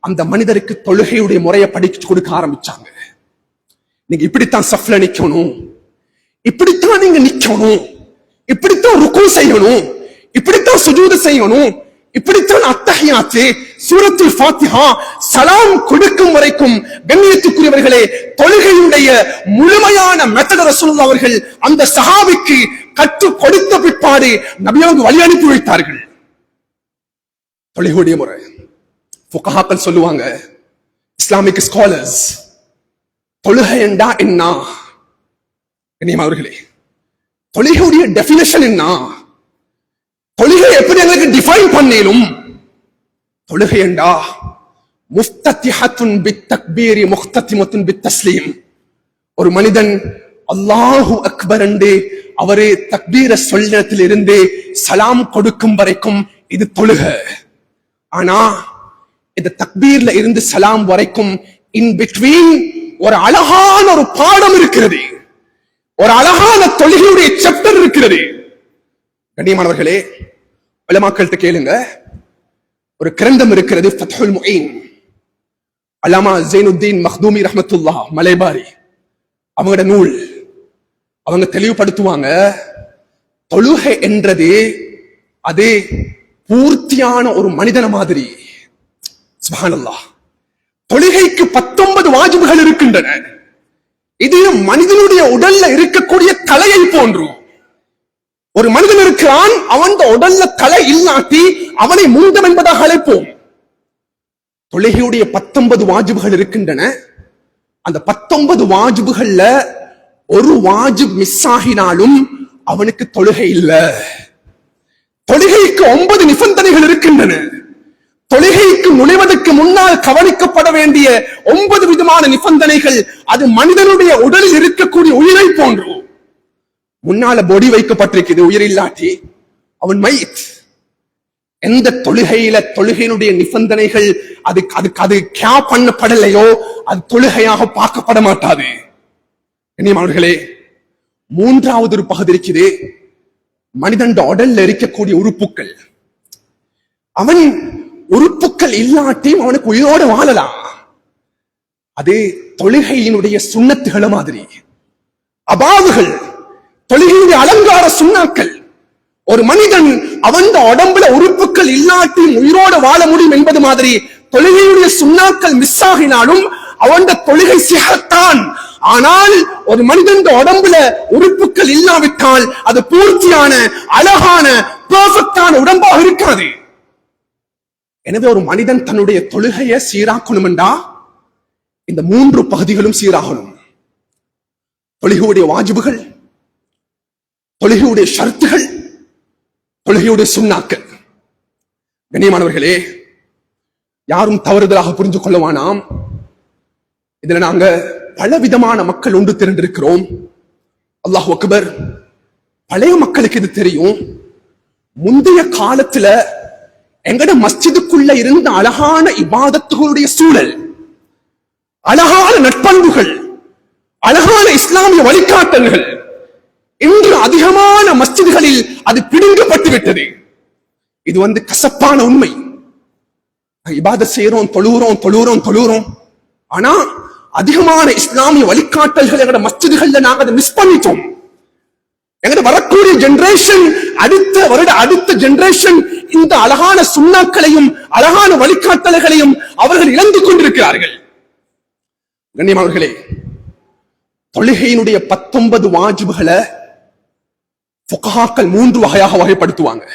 அந்த மனிதருக்கு தொழுகையுடைய முறையை படிச்சு கொடுக்க ஆரம்பிச்சாங்க. நீங்க இப்படித்தான் சஃப்ல நிக்கணும், இப்படித்தான் நீங்க நிக்கணும், இப்படித்தான் ருக்கு செய்யணும், இப்படித்தான் சுஜூத் செய்யணும், இப்படித்தான் அத்தஹியாத், சூரத்துல் ஃபாத்திஹா, சலாம் கொடுக்கும் வரைக்கும். கண்ணியத்துக்குரியவர்களே, தொழுகையுடைய முழுமையான மெத்தட் ரசூலுல்லாஹ் அவர்கள் அந்த சஹாபிக்கு கற்றுக் கொடுத்த பிற்பாடு நபி அவங்க வழி அனுப்பி வைத்தார்கள். தொழுகையுடைய முறை ஃபுகஹாக்கள் சொல்லுவாங்க, இஸ்லாமிக் ஸ்காலர்ஸ், தொழுகை என்றா என்ன? கண்ணியமானவர்களே, தொழுகையுடைய டெஃபினிஷன் என்ன? தொழுகை எப்படி எங்களுக்கு டிஃபைன் பண்ணேனும்? தொழுகை என்றா முஃப்தத்திஹத்துன் பித்தக்பீரி முஃப்தத்திமத்துன் பித்தஸ்லீம். ஒரு மனிதன் அல்லாஹு அக்பர் என்று அவரே தக்பீர சொல்லிடத்தில் இருந்து சலாம் கொடுக்கும் வரைக்கும் இது தொழுகை. ஆனா இந்த தக்பீர்ல இருந்து சலாம் வரைக்கும் இன் பிட்வீன் ஒரு அழகான ஒரு பாடம் இருக்கிறது, ஒரு அழகான தொழுகையுடைய சாப்டர் இருக்கிறது. கண்ணியமானவர்களே, உலமாக்கள்கிட்ட கேளுங்க, ஒரு கிரந்தம் இருக்கிறது, ஃபத்ஹுல் முஈன், அல்லாமா ஸைனுத்தீன் மக்தூமி ரஹ்மத்துல்லாஹ் மலைபாரி, அவங்களோட நூல். அவங்க தெளிவுபடுத்துவாங்க, தொழுகை என்றது அது பூர்த்தியான ஒரு மனிதன மாதிரி. சுப்ஹானல்லாஹ், தொழுகைக்கு 19 வாஜிபுகள் இருக்கின்றன. இது மனிதனுடைய உடல்ல இருக்கக்கூடிய தலையை போன்று. ஒரு மனிதன் இருக்கிறான், அவன் உடல்ல தலை இல்லாட்டி அவனை முந்தம் என்பதாக அழைப்போம். தொழுகையுடைய 19 வாஜிபுகள் இருக்கின்றன. அந்த 19 வாஜிபுகள்ல ஒரு வாஜிப் மிஸ் ஆகினாலும் அவனுக்கு தொழுகை இல்ல. தொழுகைக்கு 9 நிபந்தனைகள் இருக்கின்றன. தொழுகைக்கு நுழைவதற்கு முன்னால் கவனிக்கப்பட வேண்டிய 9 விதமான நிபந்தனைகள். அது மனிதனுடைய உடலில் இருக்கக்கூடிய உயிரை போன்று. முன்னால பொடி வைக்கப்பட்டிருக்கிறது, உயிர் இல்லாட்டி அவன் மைத். எந்த தொழுகையில தொழுகையினுடைய நிபந்தனைகள் அது கே பண்ணப்படலையோ அது தொழுகையாக பார்க்கப்பட மாட்டாது. அவர்களே, மூன்றாவது ஒரு பகுதி இருக்குது, மனிதன் உடல்ல இருக்கக்கூடிய உறுப்புக்கள். அவன் உறுப்புக்கள் இல்லாட்டியும் அவனுக்கு உயிரோடு வாழலாம். அது தொழுகையினுடைய சுன்னத்துகளை மாதிரி. அபாவுகள், தொழுகையுடைய அலங்கார சுண்ணாக்கள். ஒரு மனிதன் அவன் உடம்புல உறுப்புகள் இல்லாட்டியும் உயிரோடு வாழ முடியும் என்பது மாதிரி தொழுகையுடைய சுண்ணாக்கள் மிஸ் ஆகினாலும் அவன் தொழுகை சிஹத்தான். ஆனால் ஒரு மனிதன் உடம்புல உறுப்புகள் இல்லாவிட்டால் அது பூர்த்தியான அழகான பெர்ஃபெக்டான உடம்பாக இருக்காது. எனவே ஒரு மனிதன் தன்னுடைய தொழுகையை சீராக்கணும் என்றா இந்த 3 பகுதிகளும் சீராகணும். தொழுகையுடைய வாஜிபுகள், தொழுகையுடைய ஷர்த்துகள், தொழுகையுடைய சுன்னாக்கள். கண்ணியமானவர்களே, யாரும் தவறுதலாக புரிந்து கொள்ளவானாம். இதுல நாங்க பலவிதமான மக்கள் ஒன்று திரண்டிருக்கிறோம். அல்லாஹ் அக்பர். பழைய மக்களுக்கு இது தெரியும். முந்தைய காலத்துல எங்கட மஸ்ஜிதுக்குள்ள இருந்த அழகான இபாதத்துகளுடைய சூழல், அழகான நட்பண்புகள், அழகான இஸ்லாமிய வழிகாட்டல்கள் இன்று அதிகமான மஸ்ஜிதுகளில் அது பிடுங்கப்பட்டு விட்டது. இது கசப்பான உண்மை. இபாதத் செய்யறோம், தொழுகிறோம். ஆனா அதிகமான இஸ்லாமிய வழிகாட்டல்கள் எங்கட மஸ்ஜிதுகள்ல நாங்க அதை மிஸ் பண்ணிட்டோம். எங்கட வரக்கூடிய ஜெனரேஷன், அடுத்த ஜெனரேஷன் இந்த அழகான சுன்னாக்களையும் அழகான வழிகாட்டல்களையும் அவர்கள் இழந்து கொண்டிருக்கிறார்கள். கண்ணியமானவர்களே, தொழுகையினுடைய 19 வாஜிபுகளை ஃபுகஹாக்கள் 3 வகையாக வகைப்படுத்துவாங்க.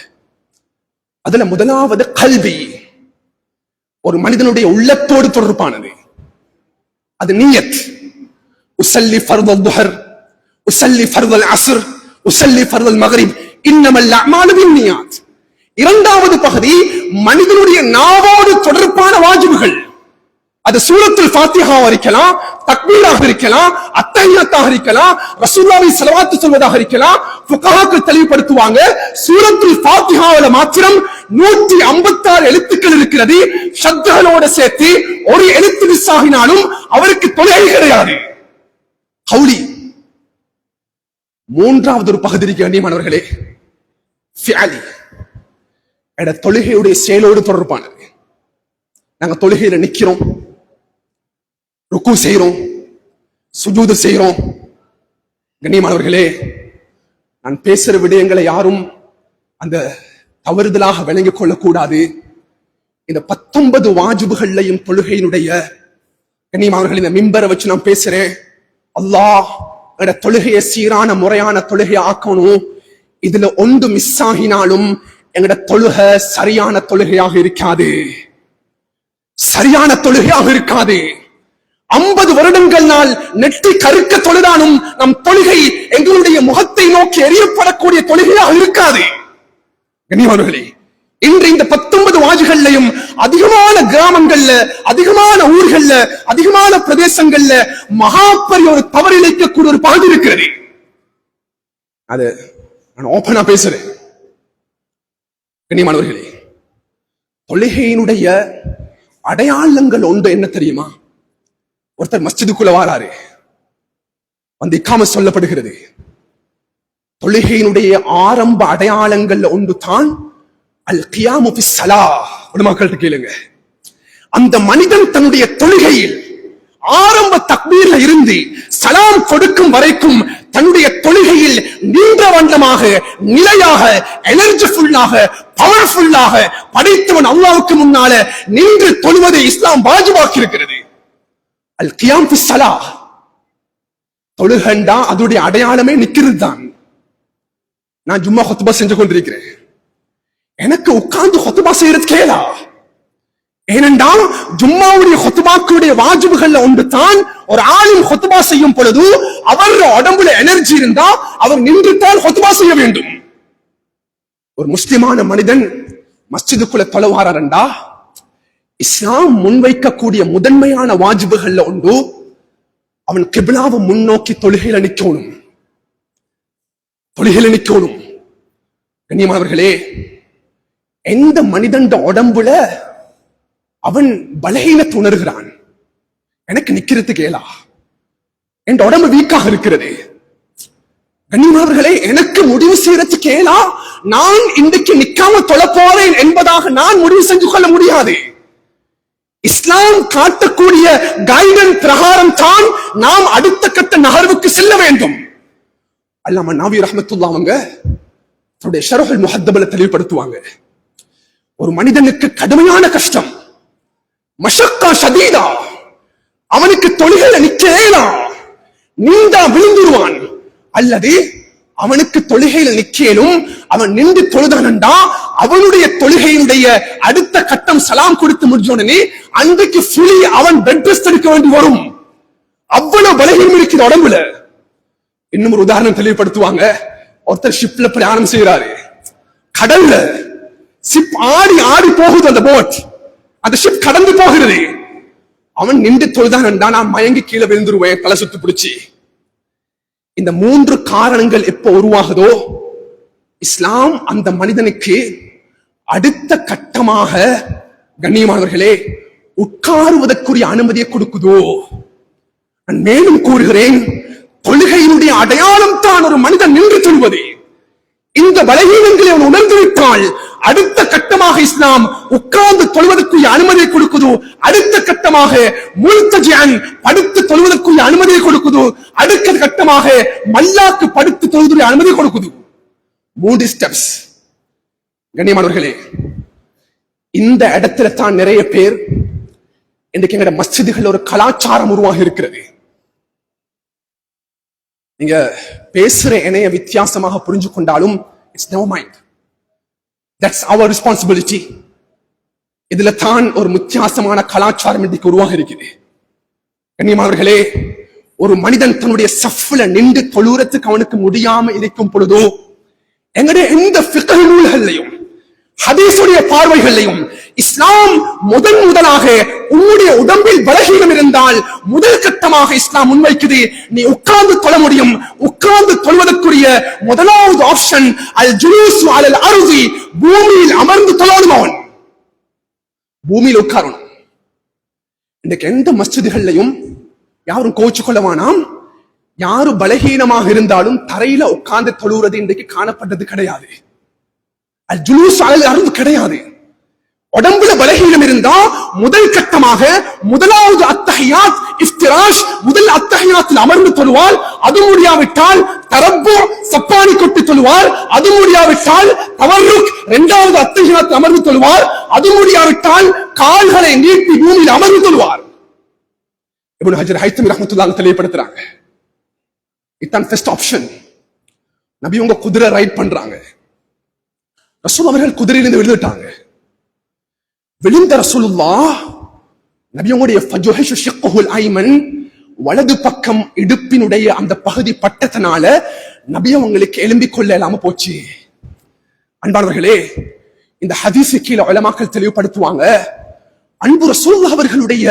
அதுல முதலாவது கல்வி, ஒரு மனிதனுடைய உள்ளத்தோடு தொடர்பானது. அது நியத். உஸல்லி ஃபர்தல் துஹர், உஸல்லி ஃபர்தல் அஸ்ர், உஸல்லி ஃபர்தல் மக்ரிப், இன்னமல் அஅமாலு பின்னியாத். இரண்டாவது பகுதி மனிதனுடைய நாவோடு தொடர்பான வாஜிபுகள். அது சூரத்துல் ஃபாத்திஹாவா இருக்கலாம், தக்பீராக இருக்கலாம், அத்தஹியாத்தாக இருக்கலாம், ரசூலுல்லாஹி ஸல்லல்லாஹு சொல்வதாக இருக்கலாம். ஃபுகஹாக்கள் தெளிவுபடுத்துவாங்க, சூரத்துல் ஃபாத்திஹாவுல மாத்திரம் 156 எழுத்துக்கள் இருக்கிறது. ஷத்களோட சேர்த்து ஒரு எழுத்து மிஸ் ஆகினாலும் அவருக்கு தொழுகை கிடையாது. கௌலி. மூன்றாவது ஒரு பகுதி இருக்க வேண்டியமானவர்களே, ஃபிஅலி. தொழுகையுடைய செயலோடு தொடர்பானது. நாங்க தொழுகையில நிக்கிறோம், ருக்கு செய்யறோம், சுஜூது செய்யறோம். கண்ணியமானவர்களே, நான் பேசுற விடயங்களை யாரும் அந்த தவறுதலாக விளங்கிக் கொள்ளக்கூடாது. இந்த 19 வாஜிபுகள்லையும் தொழுகையினுடைய கண்ணியமானவர்கள், இந்த மிம்பரை வச்சு நான் பேசுறேன். அல்லாஹ் தொழுகையை சீரான முறையான தொழுகையை ஆக்கணும். இதுல ஒன்று மிஸ் ஆகினாலும் எங்கட தொழுகை சரியான தொழுகையாக இருக்காது. சரியான தொழுகையாக இருக்காது. 50 வருடங்கள் நாள் நெட்டி கருக்க தொழுதானும் நம் தொழுகை எங்களுடைய முகத்தை நோக்கி எரியப்படக்கூடிய தொழுகையாக இருக்காது. கண்ணியமானவர்களே, இன்று இந்த 19 வாஜிகள்லையும் அதிகமான கிராமங்கள்ல, அதிகமான ஊர்கள்ல, அதிகமான பிரதேசங்கள்ல மகாபெரிய ஒரு தவறிழைக்கக்கூடிய ஒரு பகுதி இருக்கிறது. அது நான் ஓபனா பேசுறேன். கண்ணியமானவர்களே, தொழுகையினுடைய அடையாளங்கள் ஒன்று என்ன தெரியுமா? ஒருத்தர் மஸ்ஜிதுக்குள்ள வாராரு, இக்காமத் சொல்லப்படுகிறது. தொழுகையினுடைய ஆரம்ப அடையாளங்கள் ஒன்று தான் அல் கியாமு ஃபிஸ் ஸலாஹ். உலமாக்கள்ட்ட கேளுங்க, அந்த மனிதன் தன்னுடைய தொழுகையில் ஆரம்ப தக்பீர்ல இருந்து சலாம் கொடுக்கும் வரைக்கும் தன்னுடைய தொழுகையில் நீண்ட வண்ணமாக, நிலையாக, எனர்ஜிஃபுல்லாக, பவர்ஃபுல்லாக படைத்தவன் அல்லாஹ்வுக்கு முன்னால நின்று தொழுவதை இஸ்லாம் வாஜிபாக்கி இருக்கிறது. அல் கியாம் ஃபிஸ் ஸலாஹ். தொழுகண்டா அதோடைய அடையாளமே நிக்கிறது தான். நான் ஜும்மா ஹுத்பா செஞ்சு கொண்டிருக்கிறேன், எனக்கு உட்கார்ந்து ஹுத்பா செய்யறது கேளா? ஏனென்றால் ஜும்மாவுடைய ஹுத்பாக்களுடைய வாஜிபுகள்ல ஒன்று தான், ஒரு ஆளும் ஹுத்பா செய்யும் பொழுது அவர் உடம்புல எனர்ஜி இருந்தா அவர் நின்று தான் ஹுத்பா செய்ய வேண்டும். ஒரு முஸ்லிமான மனிதன் மஸ்ஜிதுக்குள்ள தொழுவாரண்டா இஸ்லாம் முன்வைக்கக்கூடிய முதன்மையான வாஜிபுகள்ல ஒன்று, அவன் கிப்லாவை முன்னோக்கி தொழுகையில நிக்கணும். கண்ணியமானவர்களே, எந்த மனிதன் உடம்புல அவன் பலகீனத்தை உணர்கிறான், எனக்கு நிக்கிறது கேளா, என் உடம்பு வீக்காக இருக்கிறது, கண்ணியமானவர்களே எனக்கு முடிவு செய்யறது கேளா, நான் இன்றைக்கு நிக்காம தொழ போறேன் என்பதாக நான் முடிவு செஞ்சு கொள்ள முடியாது. இஸ்லாம் காட்டக்கூடிய கைடன் பிரகாரம் தான் நாம் அடுத்த கட்ட நகர்வுக்கு செல்ல வேண்டும். அல்லாமா நவி ரஹ்மத்துல்லாஹ் அவங்க தன்னுடைய ஷரஹுல் முஹத்தப்ல தெளிவுபடுத்துவாங்க, ஒரு மனிதனுக்கு கடுமையான கஷ்டம், மஷக்கா ஷதீதா, அவனுக்கு தொழுகையில நிக்கலாம், நீண்டா விழுந்துருவான், அல்லது அவனுக்கு தொழுகையில நிக்கலும் அவன் நின்று தொழுதானண்டா அவனுடைய தொழுகையினுடைய அடுத்த கட்டம் சலாம் கொடுத்து முடிஞ்சோடனே அன்றைக்கு ஃபுல்லி அவன் பெட் ரெஸ்ட் எடுக்க வேண்டி வரும். அவ்வளவு பலகீனம் இருக்கிற உடம்புல. இன்னும் ஒரு உதாரணம் தெளிவுபடுத்துவாங்க, ஒருத்தர் ஷிப்ல பிரயாணம் செய்யறாரு, கடல்ல ஷிப் ஆடி ஆடி போகுது, அந்த போட், அந்த ஷிப் கடந்து போகிறது, அவன் நின்று தொழுதானண்டா நான் மயங்கி கீழே விழுந்துருவேன், தலை சுத்து பிடிச்சி. இந்த 3 காரணங்கள் எப்ப உருவாகுதோ இஸ்லாம் அந்த மனிதனுக்கு அடுத்த கட்டமாக கண்ணியமானவர்களே உட்காருவதற்குரிய அனுமதியை கொடுக்குதோ. நான் மேலும் கூறுகிறேன், தொழுகையினுடைய அடையாளம் தான் ஒரு மனிதன் நின்று தொழுவது. இந்த பலகீனங்களை அவன் உணர்ந்துவிட்டால் அடுத்த கட்டமாக இஸ்லாம் உட்கார்ந்து தொழுவதற்குரிய அனுமதியை கொடுக்குது. அடுத்த கட்டமாக முல்தஜிஅன் படுத்து தொழுவதற்குரிய அனுமதியை கொடுக்குது. அடுத்த கட்டமாக மல்லாக்கு படுத்து தொழுவதற்குரிய அனுமதி கொடுக்குது. 3 ஸ்டெப்ஸ். கண்ணியமானவர்களே, இந்த இடத்துல தான் நிறைய பேர் இன்றைக்கு எங்கட மஸ்ஜிதுகள் ஒரு கலாச்சாரம் உருவாகி இருக்கிறது. நீங்க பேசுற இணைய வித்தியாசமாக புரிஞ்சு கொண்டாலும் it's never mind, that's our responsibility. இதுல தான் ஒரு வித்தியாசமான கலாச்சாரம் இன்றைக்கு உருவாக இருக்குது. கண்ணியமானவர்களே, ஒரு மனிதன் தன்னுடைய சஃப்ல நின்று தொழுறதுக்கு அவனுக்கு முடியாம இருக்கும் பொழுதோ, எங்களுடைய எந்த ஃபிக்ஹ் நூல்களையும் ஹதீஸுடைய பார்வைகளையும் இஸ்லாம் முதலாக உன்னுடைய உடம்பில் பலகீனம் இருந்தால் முதல் கட்டமாக இஸ்லாம் முன்வைக்குது, நீ உட்கார்ந்து தொழ முடியும். உட்கார்ந்து தொழுவதற்குரிய முதலாவது ஆப்ஷன் அல் ஜுலூஸ் அலல் அர்தி, பூமியில் அமர்ந்து தொழணும். அவன் பூமியில் உட்காரணும். இன்றைக்கு எந்த மஸ்ஜிதுகள்லையும் யாரும் கோச்சு கொள்ளவானாம், யாரு பலகீனமாக இருந்தாலும் தரையில உட்கார்ந்து தொழுவது இன்றைக்கு காணப்பட்டது கிடையாது. அல் ஜுலூஸ் அலல் அர்தி கிடையாது. உடம்புல பலகீனம் இருந்தா முதல் கட்டமாக முதலாவது அத்தஹியாத் இஃப்திராஷ், முதல் அத்தஹியாத்தில் அமர்ந்து தொழுவார். அது முடியாவிட்டால் தரப்பு சப்பானி கொட்டி தொழுவார். அது முடியாவிட்டால் தவர்ருக் இரண்டாவது அத்தஹியாத்தில் அமர்ந்து தொழுவார். அது முடியாவிட்டால் கால்களை நீட்டி பூமியில் அமர்ந்து தொழுவார். இப்னு ஹஜர் ஹைத்தமி ரஹ்மத்துல்லாஹி தெளிவுபடுத்துறாங்க, இதுதான் ஃபர்ஸ்ட் ஆப்ஷன். நபி உங்க குதிரை ரைட் பண்றாங்க. ரசூல் அவர்கள் குதிரையிலிருந்து விழுந்துட்டாங்க. விழுந்த ரசூலுல்லாஹ் நபியுடைய ஃபஜுஹஷு ஷிக்குல் ஐமன், வலது பக்கம் இடுப்பினுடைய அந்த பகுதி பட்டதனால நபி அவங்களுக்கு எழும்பிக் கொள்ள இல்லாம போச்சு. அன்பானவர்களே, இந்த ஹதீஸ் கீழ உலமாக்கள் தெளிவுபடுத்துவாங்க, அன்பு ரசூலுல்லாஹ் அவர்களுடைய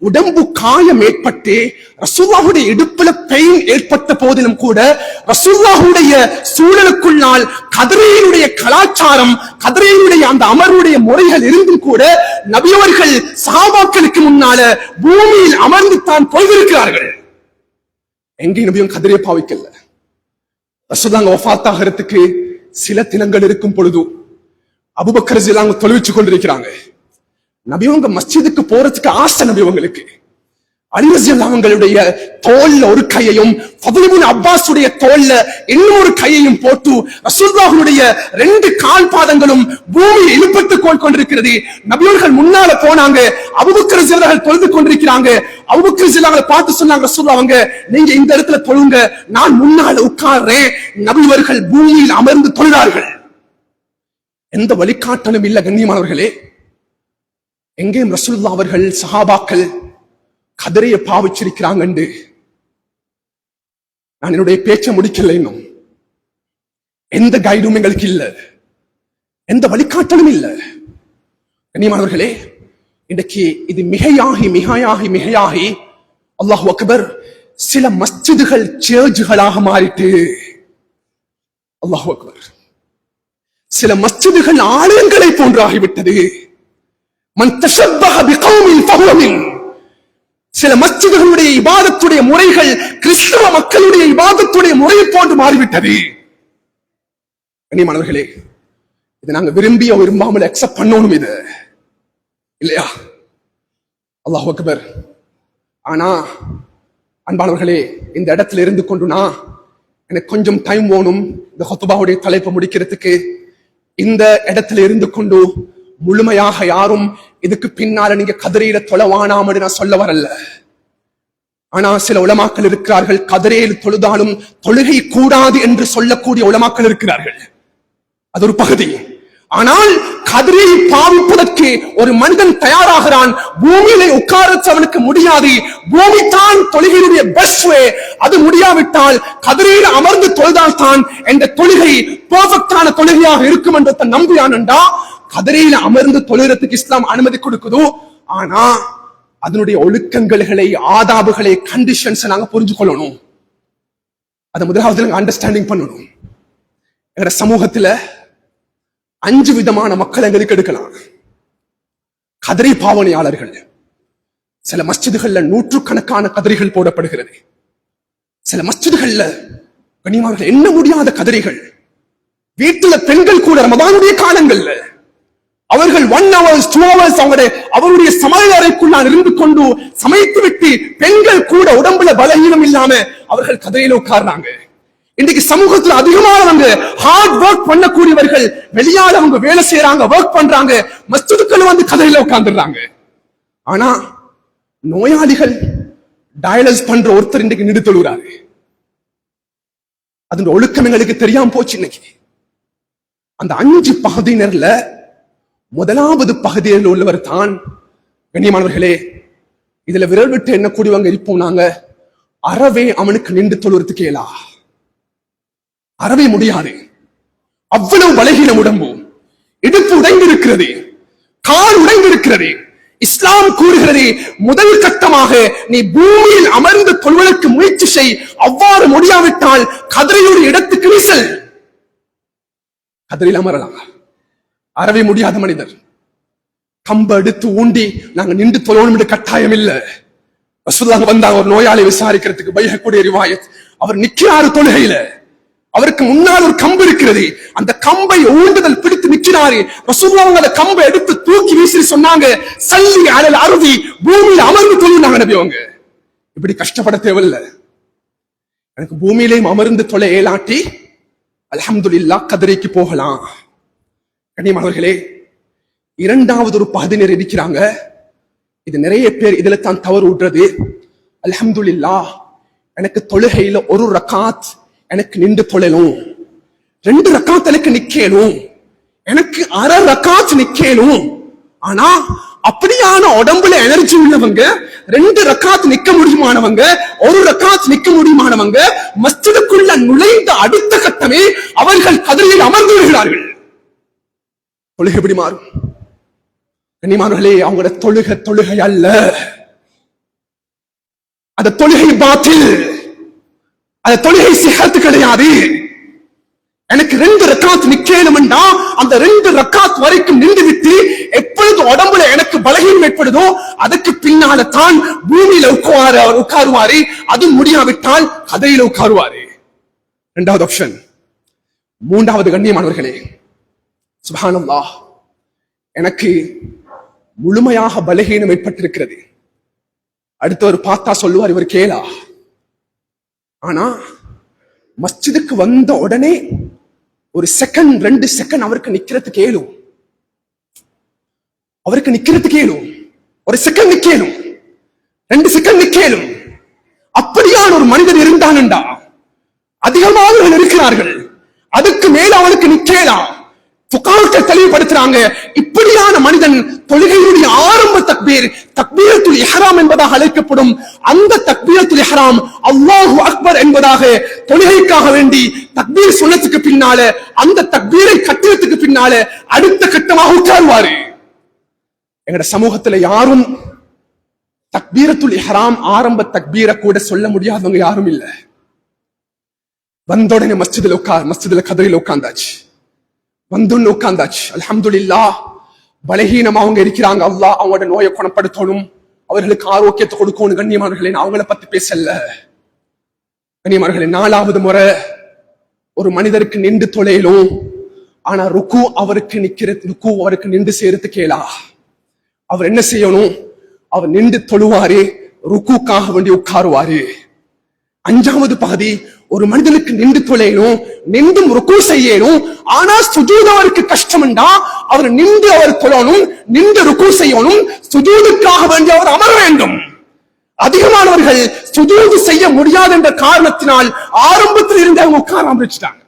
உடம்பு காயம் ஏற்பட்டு ரசூலுல்லாஹுடைய இடுப்புல பெயின் ஏற்பட்ட போதிலும் கூட ரசூலுல்லாஹுடைய சூழலுக்குள்ளால் கதிரையினுடைய கலாச்சாரம், கதிரையினுடைய அந்த அமர்வுடைய முறைகள் இருந்தும் கூட நபியவர்கள் சஹாபாக்களுக்கு முன்னால பூமியில் அமர்ந்து தான் தொழுதிருக்கிறார்கள். எங்கேயும் நபியும் கதிரையை பாவிக்கல. ரசூலுல்லாஹ் வஃபாத் ஆகிறதுக்கு சில தினங்கள் இருக்கும் பொழுது அபூபக்கர் ரலியல்லாஹு அன்ஹு தொழுவிச்சு கொண்டிருக்கிறாங்க. நபியவங்க மஸ்ஜிதுக்கு போறதுக்கு ஆசை. நபியவங்களுக்கு அலி ரலியல்லாஹு அன்ஹுடைய தோல்ல ஒரு கையையும் ஃபத்ல் இப்னு அப்பாஸுடைய தோல்ல இன்னொரு கையையும் போட்டு ரசூலுல்லாஹுடைய 2 கால் பாதங்களும் பூமியில் இழுப்பட்டுக் கொண்டிருக்கிறது. நபியவர்கள் முன்னால போனாங்க. அபூபக்கர் ரலியல்லாஹு தொழுது கொண்டிருக்கிறாங்க. அபூபக்கர் ரலியல்லாஹு பார்த்து சொன்னாங்க, ரசூலுல்லாஹ் அவங்க நீங்க இந்த இடத்துல தொழுங்க, நான் முன்னால உட்கார்றேன். நபியவர்கள் பூமியில் அமர்ந்து தொழுதார்கள். எந்த வழிகாட்டலும் இல்ல. கண்ணியமானவர்களே, எங்கேயும் ரசூலுல்லாஹ் அவர்கள் சஹாபாக்கள் கதிரையை பாவிச்சிருக்கிறாங்க என்று நான் என்னுடைய பேச்சை முடிக்கல. இன்னும் எந்த கைடும் எங்களுக்கு இல்ல, எந்த வழிகாட்டலும் இல்ல. கண்ணியமானவர்களே, இன்றைக்கு இது மிகையாகி அல்லாஹு அக்பர், சில மஸ்ஜிதுகள் சர்ச்சுகளாக மாறிட்டு. அல்லாஹு அக்பர், சில மஸ்ஜிதுகள் ஆலயங்களை போன்றாகிவிட்டது. மன் தஷப்பஹ பிகௌமின் ஃபஹுவ மின். சில மஸ்ஜிதுகளுடைய இபாதத்துடைய முறைகள் கிறிஸ்தவ மக்களுடைய இபாதத்துடைய முறையை போன்று மாறிவிட்டது. கண்ணியமானவர்களே, இதை நாங்க விரும்பியோ விரும்பாமல் அக்செப்ட் பண்ணணும், இது இல்லையா? அல்லாஹ் அக்பர். ஆனா அன்பானவர்களே, இந்த இடத்துல இருந்து கொண்டுனா எனக்கு கொஞ்சம் டைம் வேணும் இந்த ஹுத்பாவுடைய தலைப்பை முடிக்கிறதுக்கு. இந்த இடத்துல இருந்து கொண்டு முழுமையாக யாரும் இதுக்கு பின்னால நீங்க கதிரையில தொழவானாம் நான் சொல்ல வரல. ஆனா சில உலமாக்கள் இருக்கிறார்கள், கதிரையில் தொழுதாலும் தொழுகை கூடாது என்று சொல்லக்கூடிய உலமாக்கள் இருக்கிறார்கள். அது ஒரு பகுதி. ஆனால் கதிரையை பாவிப்பதற்கு ஒரு மனிதன் தயாராகிறான். பூமியிலே உட்கார அவனுக்கு முடியாது, பூமி தான் தொழுகையுடைய பெஸ்ட் வே. அது முடியாவிட்டால் கதிரையில் அமர்ந்து தொழுதால் தான் என்ற தொழுகை பெர்ஃபெக்டான தொழுகையாக இருக்கும் என்ற நம்பியானண்டா கதிரையில அமர்ந்து தொழுகிறதுக்கு இஸ்லாம் அனுமதி கொடுக்குது. ஆனா அதனுடைய ஒழுக்கங்களை, ஆதாபுகளை, கண்டிஷன்ஸ் நாங்க புரிஞ்சு கொள்ளணும். அதை முதலாவது அண்டர்ஸ்டாண்டிங் பண்ணணும். எங்க சமூகத்துல 5 விதமான மக்கள் எங்களுக்கு எடுக்கலாம். கதிரை பாவனையாளர்கள், சில மஸ்ஜிதுகள்ல நூற்றுக்கணக்கான கதிரைகள் போடப்படுகிறது. சில மஸ்ஜிதுகள்ல கண்ணியமானவர்களே எண்ண முடியாத கதிரைகள். வீட்டுல பெண்கள் கூட ரமதானுடைய காலங்கள்ல அவர்கள் 1 hour 2 hours அவருடைய சமையல் அறைக்குள்ளால் இருந்து கொண்டு சமைத்து விட்டு பெண்கள் கூட உடம்புல பலகீனம் இல்லாம அவர்கள் கதிரையில உட்கார்றாங்க. இன்றைக்கு சமூகத்துல அதிகமானவங்க ஹார்ட் ஒர்க் பண்ணக்கூடியவர்கள் வெளியால அவங்க வேலை செய்யறாங்க, ஒர்க் பண்றாங்க, மஸ்ஜிதுக்குள்ள வந்து கதிரையில உட்கார்ந்துடுறாங்க. ஆனா நோயாளிகள் டயலிஸ் பண்ற ஒருத்தர் இன்றைக்கு நின்று தொழுகிறாரு. அதன் ஒழுக்கம் எங்களுக்கு தெரியாம போச்சு. இன்னைக்கு அந்த 5 பகுதியினர்ல முதலாவது பகுதியில் உள்ளவர் தான் கண்ணியமானவர்களே, இதுல விரல் விட்டு என்ன கூடியவங்க இருப்போம் நாங்க. அறவே அவனுக்கு நின்று தொழுறதுக்கு இயலா, அறவே முடியாது. அவ்வளவு பலகீனம் உடம்பு, இடுப்பு உடைந்திருக்கிறது, கால் உடைந்திருக்கிறது. இஸ்லாம் கூறுகிறது முதல் கட்டமாக நீ பூமியில் அமர்ந்து தொழுவதற்கு முயற்சி செய். அவ்வாறு முடியாவிட்டால் கதிரையுடைய இடத்துக்கு வீசல். கதிரையில் அமரலாம். அறவே முடியாத மனிதர் கம்ப எடுத்து ஊண்டி நாங்க நின்று தொழணும் என்று கட்டாயம் இல்ல. ரசூலுல்லாஹ் வந்தாங்க ஒரு நோயாளி விசாரிக்கிறதுக்கு, பைஹக்கூடிய ரிவாயத். அவர் நிக்கிறாரு தொழுகையில, அவருக்கு முன்னால் ஒரு கம்பு இருக்கிறது. அந்த கம்பை ஊண்டுதல் பிடித்து நிக்கிறாரு. ரசூலுல்லாஹ் அந்த கம்பை எடுத்து தூக்கி வீசி சொன்னாங்க, சல்லி அலல் அர்தி, பூமியில் அமர்ந்து தொழுனாங்க நபி. அவங்க இப்படி கஷ்டப்பட தேவையில்லை. எனக்கு பூமியிலேயும் அமர்ந்து தொழ ஏலாட்டி அல்ஹம்துலில்லாஹ் கதிரைக்கு போகலாம். கண்ணியமானவர்களே, இரண்டாவது ஒரு பகுதியினர் இருக்கிறாங்க. இது நிறைய பேர் இதுல தான் தவறு விடுறது. அல்ஹம்துலில்லாஹ் எனக்கு தொழுகையில ஒரு ரக்காத் எனக்கு நின்று தொழலும், 2 ரக்காத் எனக்கு நிக்கலும், எனக்கு அரை ரக்காத் நிக்கலும். ஆனா அப்படியான உடம்புல எனர்ஜி உள்ளவங்க 2 ரக்காத் நிக்க முடியுமானவங்க, 1 ரக்காத் நிக்க முடியுமானவங்க மஸ்ஜிதுக்குள்ள நுழைந்த அடுத்த கட்டமே அவர்கள் கதிரையில் அமர்ந்து விடுகிறார்கள். தொழுகை எப்படி மாறும்? கண்ணியமானவர்களே, அவங்களோட தொழுகை அல்ல, அந்த தொழுகை பாத்தில், அந்த தொழுகை சிஹத் கிடையாது. எனக்கு 2 ரக்காத் நிக்கணும்னா அந்த 2 ரக்காத் வரைக்கும் நின்று விட்டு எப்பொழுது உடம்புல எனக்கு பலகீனம் ஏற்படுதோ அதுக்கு பின்னால தான் பூமியில உட்காருவாரு. அது முடியாவிட்டால் கதையில உட்காருவாரு. 2வது ஆப்ஷன். 3வது கண்ணியமானவர்களே, சுப்ஹானல்லாஹ், எனக்கு முழுமையாக பலகீனம் ஏற்பட்டிருக்கிறது. அடுத்தவர் பார்த்தா சொல்லுவார் இவர் கேளா. ஆனா மஸ்ஜிதுக்கு வந்த உடனே ஒரு செகண்ட் 2 செகண்ட் அவருக்கு நிக்கிறதுக்கு ஏலும், அவருக்கு நிக்கிறதுக்கு ஏலும், ஒரு செகண்ட் நிக்கலும், 2 செகண்ட் நிக்கலும். அப்படியான ஒரு மனிதர் இருந்தான்டா அதிகமாக இருக்கிறார்கள். அதுக்கு மேல அவனுக்கு நிக்கலாம். புகார்கள் தெளிவுபடுத்துறாங்க, இப்படியான மனிதன் தொழுகையுடைய ஆரம்ப தக்பீர் தக்பீரத்துல் இஹ்ராம் என்பதாக அழைக்கப்படும் அந்த தக்பீரத்துல் இஹ்ராம் அல்லாஹு அக்பர் என்பதாக தொழுகைக்காக வேண்டி தக்பீர் சொன்னதுக்கு பின்னால அந்த தக்பீரை கட்டியத்துக்கு பின்னால அடுத்த கட்டமாக உட்காருவாரு. எங்கட சமூகத்துல யாரும் தக்பீரத்துல் இஹ்ராம் ஆரம்ப தக்பீரை கூட சொல்ல முடியாதவங்க யாரும் இல்ல. வந்த உடனே மஸ்ஜிதுல கதிரையில் உட்கார்ந்தாச்சு, வந்து உட்கார்ந்தாச்சு. அல்ஹம்துலில்லாஹ், பலகீனம் அவங்க இருக்கிறாங்க. அல்லாஹ் அவங்களோட நோயை குணப்படுத்தணும், அவர்களுக்கு ஆரோக்கியத்தை கொடுக்கணும். கண்ணியமானவர்களே, அவங்கள பத்தி பேசல. கண்ணியமானவர்களே, 4வது முறை ஒரு மனிதருக்கு நின்று தொழையிலும், ஆனா ருக்கு அவருக்கு நின்று சேரத்து கேளா. அவர் என்ன செய்யணும்? அவர் நின்று தொழுவாரு, ருக்குக்காக வேண்டி உட்காருவாரு. 5வது பகுதி, ஒரு மனிதனுக்கு நின்று தொழையணும், நின்றும் ருக்கு செய்யணும், ஆனா சுஜூத் அவருக்கு கஷ்டம்டா அவர் நின்று அவர் தொழணும், நின்று ருக்கு செய்யணும், சுஜூதுக்காக வேண்டி அவர் அமர வேண்டும். அதிகமானவர்கள் சுஜூது செய்ய முடியாது என்ற காரணத்தினால் ஆரம்பத்தில் இருந்து அவங்க உட்கார ஆரம்பிச்சுட்டாங்க.